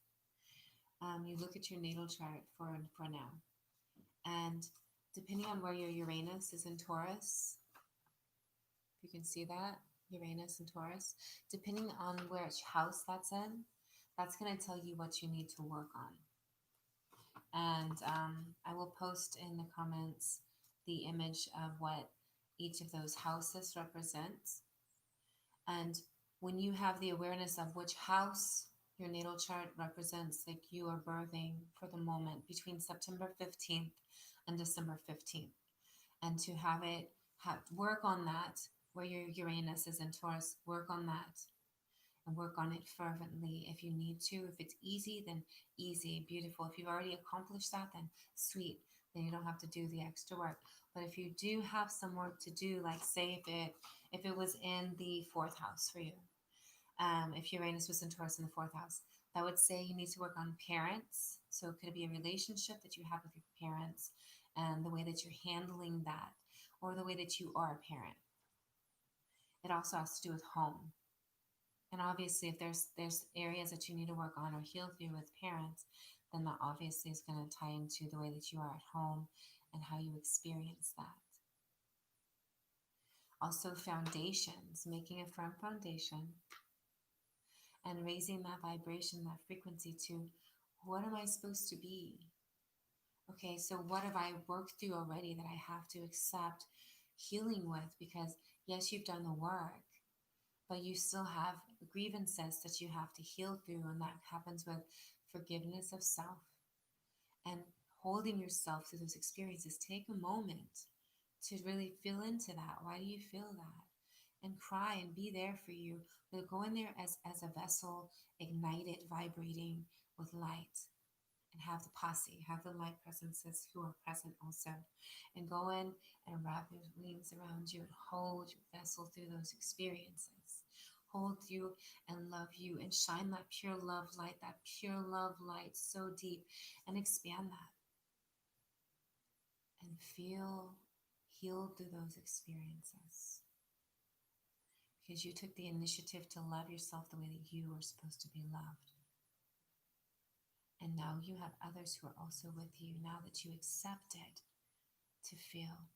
you look at your natal chart for now. And depending on where your Uranus is in Taurus, you can see that, Uranus and Taurus, depending on which house that's in, that's going to tell you what you need to work on. And I will post in the comments the image of what each of those houses represents. And when you have the awareness of which house your natal chart represents, like you are birthing for the moment between September 15th and December 15th, and to have it work on that, where your Uranus is in Taurus, work on that and work on it fervently if you need to. If it's easy, then easy, beautiful. If you've already accomplished that, then sweet, then you don't have to do the extra work. But if you do have some work to do, like say if it was in the 4th house for you, if Uranus was in Taurus in the 4th house, that would say you need to work on parents. So it could be a relationship that you have with your parents and the way that you're handling that, or the way that you are a parent. It also has to do with home. And obviously, if there's areas that you need to work on or heal through with parents, then that obviously is going to tie into the way that you are at home and how you experience that. Also, foundations, making a firm foundation and raising that vibration, that frequency to what am I supposed to be? Okay, so what have I worked through already that I have to accept healing with? Because yes, you've done the work, but you still have grievances that you have to heal through, and that happens with forgiveness of self and holding yourself through those experiences. Take a moment to really feel into that. Why do you feel that? And cry and be there for you. But go in there as a vessel, ignited, vibrating with light. And have the posse, have the light presences who are present also. And go in and wrap your wings around you and hold your vessel through those experiences. Hold you and love you and shine that pure love light so deep, and expand that. And feel healed through those experiences. Because you took the initiative to love yourself the way that you were supposed to be loved. And now you have others who are also with you, now that you accepted to feel,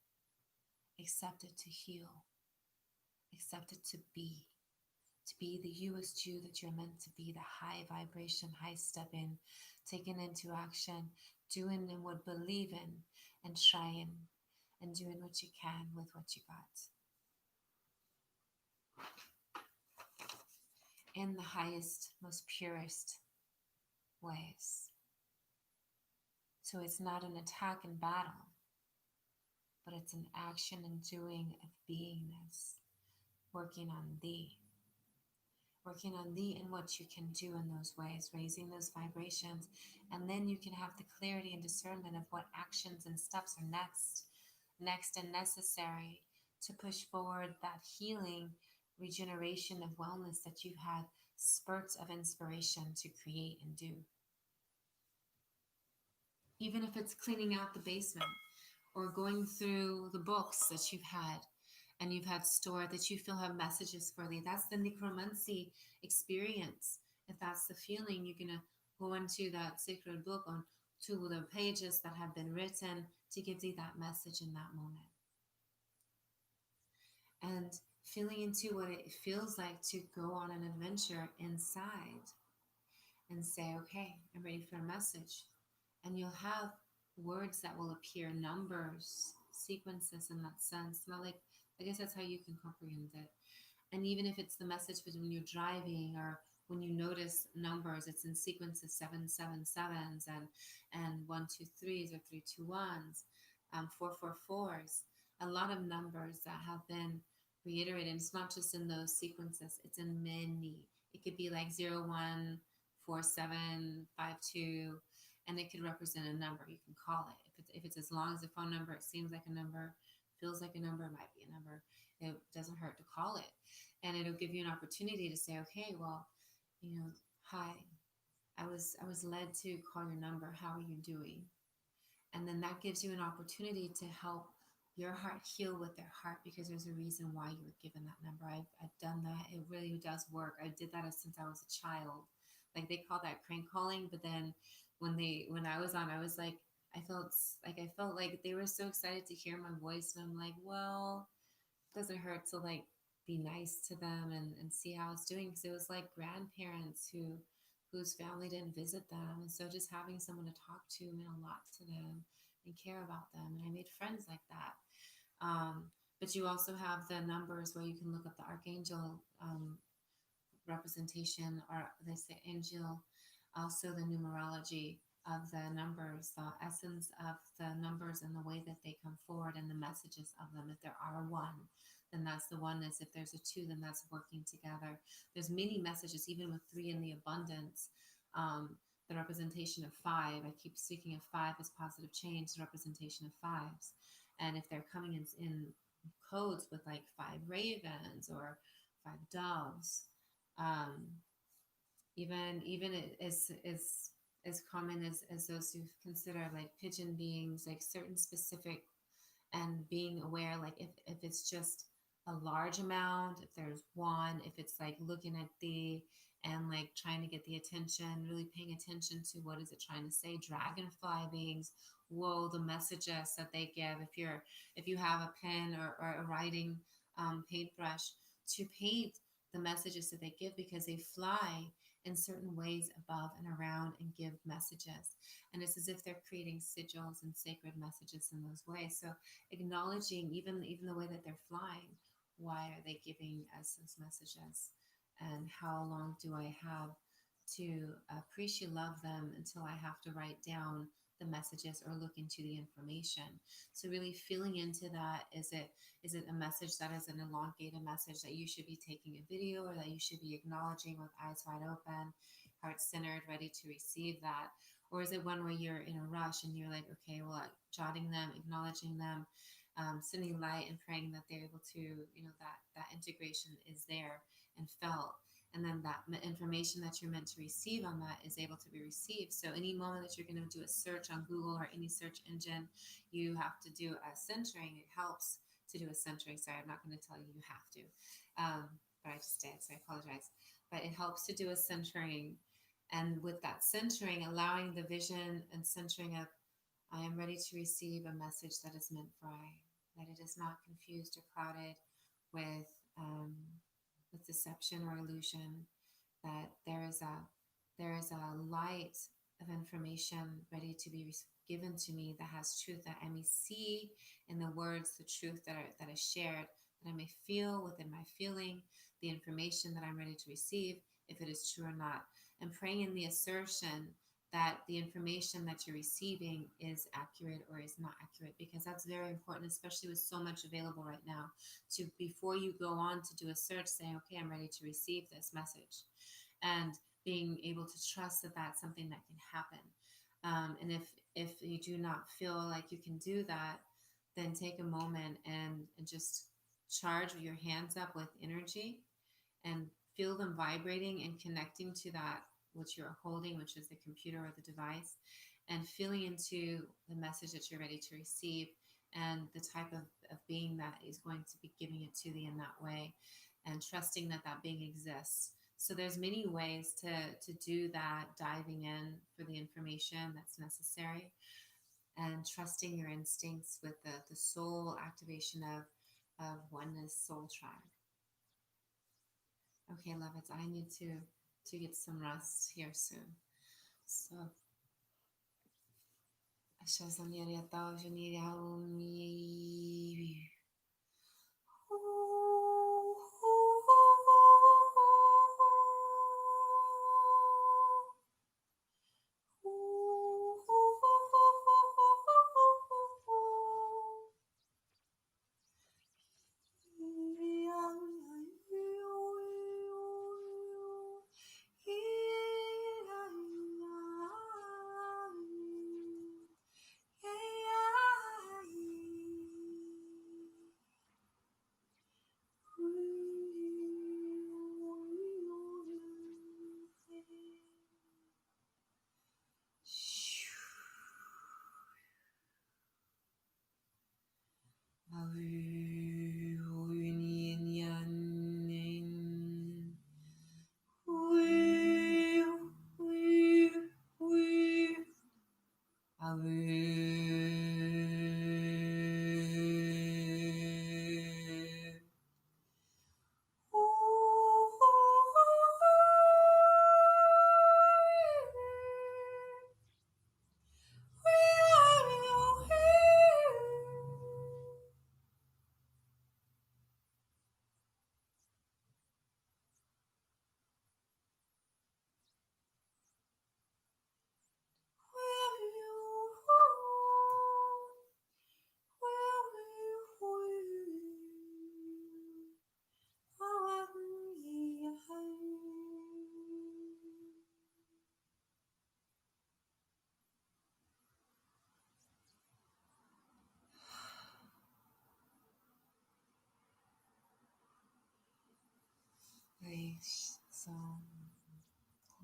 accepted to heal, accepted to be, to be the you as you that you're meant to be, the high vibration, high step in, taking into action, doing and would believe in, and trying and doing what you can with what you got in the highest, most purest ways. So it's not an attack and battle, but it's an action and doing of beingness, working on thee, working on thee and what you can do in those ways, raising those vibrations. And then you can have the clarity and discernment of what actions and steps are next and necessary to push forward that healing, regeneration of wellness that you've had spurts of inspiration to create and do. Even if it's cleaning out the basement or going through the books that you've had and you've had stored that you feel have messages for thee. That's the necromancy experience. If that's the feeling, you're going to go into that sacred book on to the pages that have been written to give thee that message in that moment. And feeling into what it feels like to go on an adventure inside and say, okay, I'm ready for a message. And you'll have words that will appear, numbers, sequences in that sense. Not like, I guess that's how you can comprehend it. And even if it's the message when you're driving or when you notice numbers, it's in sequences 777s and 123s or 321s, 444s. A lot of numbers that have been reiterated. It's not just in those sequences; it's in many. It could be like 014752, and it could represent a number. You can call it if it's as long as a phone number. It seems like a number, feels like a number, might be a number. It doesn't hurt to call it, and it'll give you an opportunity to say, okay, well, hi, I was led to call your number. How are you doing? And then that gives you an opportunity to help your heart heal with their heart, because there's a reason why you were given that number. I've done that. It really does work. I did that since I was a child. Like they call that crank calling, but then when I was on, I was like, I felt like they were so excited to hear my voice, and I'm like, well, it doesn't hurt to like be nice to them and see how it's doing, because it was like grandparents whose family didn't visit them, and so just having someone to talk to meant a lot to them and care about them, and I made friends like that. But you also have the numbers where you can look up the archangel representation, or they say angel, also the numerology of the numbers, the essence of the numbers and the way that they come forward and the messages of them. If there are one, then that's the oneness. If there's a two, then that's working together. There's many messages, even with three in the abundance. The representation of five, I keep speaking of five as positive change, the representation of fives. And if they're coming in codes with like five ravens or five doves, um, even as common as those who consider like pigeon beings, like certain specific, and being aware, like if it's just a large amount, if there's one, if it's like looking at the and like trying to get the attention, really paying attention to what is it trying to say. Dragonfly beings, whoa, the messages that they give. If you have a pen or a writing paintbrush to paint the messages that they give, because they fly in certain ways above and around and give messages, and it's as if they're creating sigils and sacred messages in those ways. So acknowledging even the way that they're flying, why are they giving us those messages, and how long do I have to appreciate love them until I have to write down the messages or look into the information. So really feeling into that, is it a message that is an elongated message that you should be taking a video, or that you should be acknowledging with eyes wide open, heart centered, ready to receive that? Or is it one where you're in a rush and you're like, okay, well, jotting them, acknowledging them, sending light and praying that they're able to, that integration is there and felt. And then that information that you're meant to receive on that is able to be received. So any moment that you're going to do a search on Google or any search engine, you have to do a centering. It helps to do a centering. Sorry, I'm not going to tell you you have to, but I just did, so I apologize. But it helps to do a centering. And with that centering, allowing the vision and centering of, I am ready to receive a message that is meant for I, that it is not confused or clouded with with deception or illusion, that there is a light of information ready to be given to me that has truth, that I may see in the words the truth that is shared, that I may feel within my feeling the information that I'm ready to receive, if it is true or not. And praying in the assertion that the information that you're receiving is accurate or is not accurate, because that's very important, especially with so much available right now, to, before you go on to do a search, saying, okay, I'm ready to receive this message, and being able to trust that that's something that can happen. And if you do not feel like you can do that, then take a moment and just charge your hands up with energy and feel them vibrating and connecting to that which you're holding, which is the computer or the device, and feeling into the message that you're ready to receive, and the type of being that is going to be giving it to you in that way, and trusting that that being exists. So there's many ways to do that, diving in for the information that's necessary, and trusting your instincts with the soul activation of oneness soul tribe. Okay, loveds, I need to get some rest here soon. So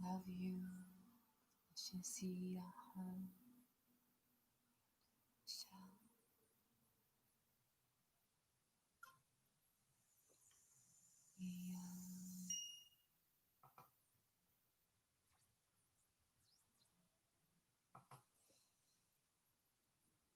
love you.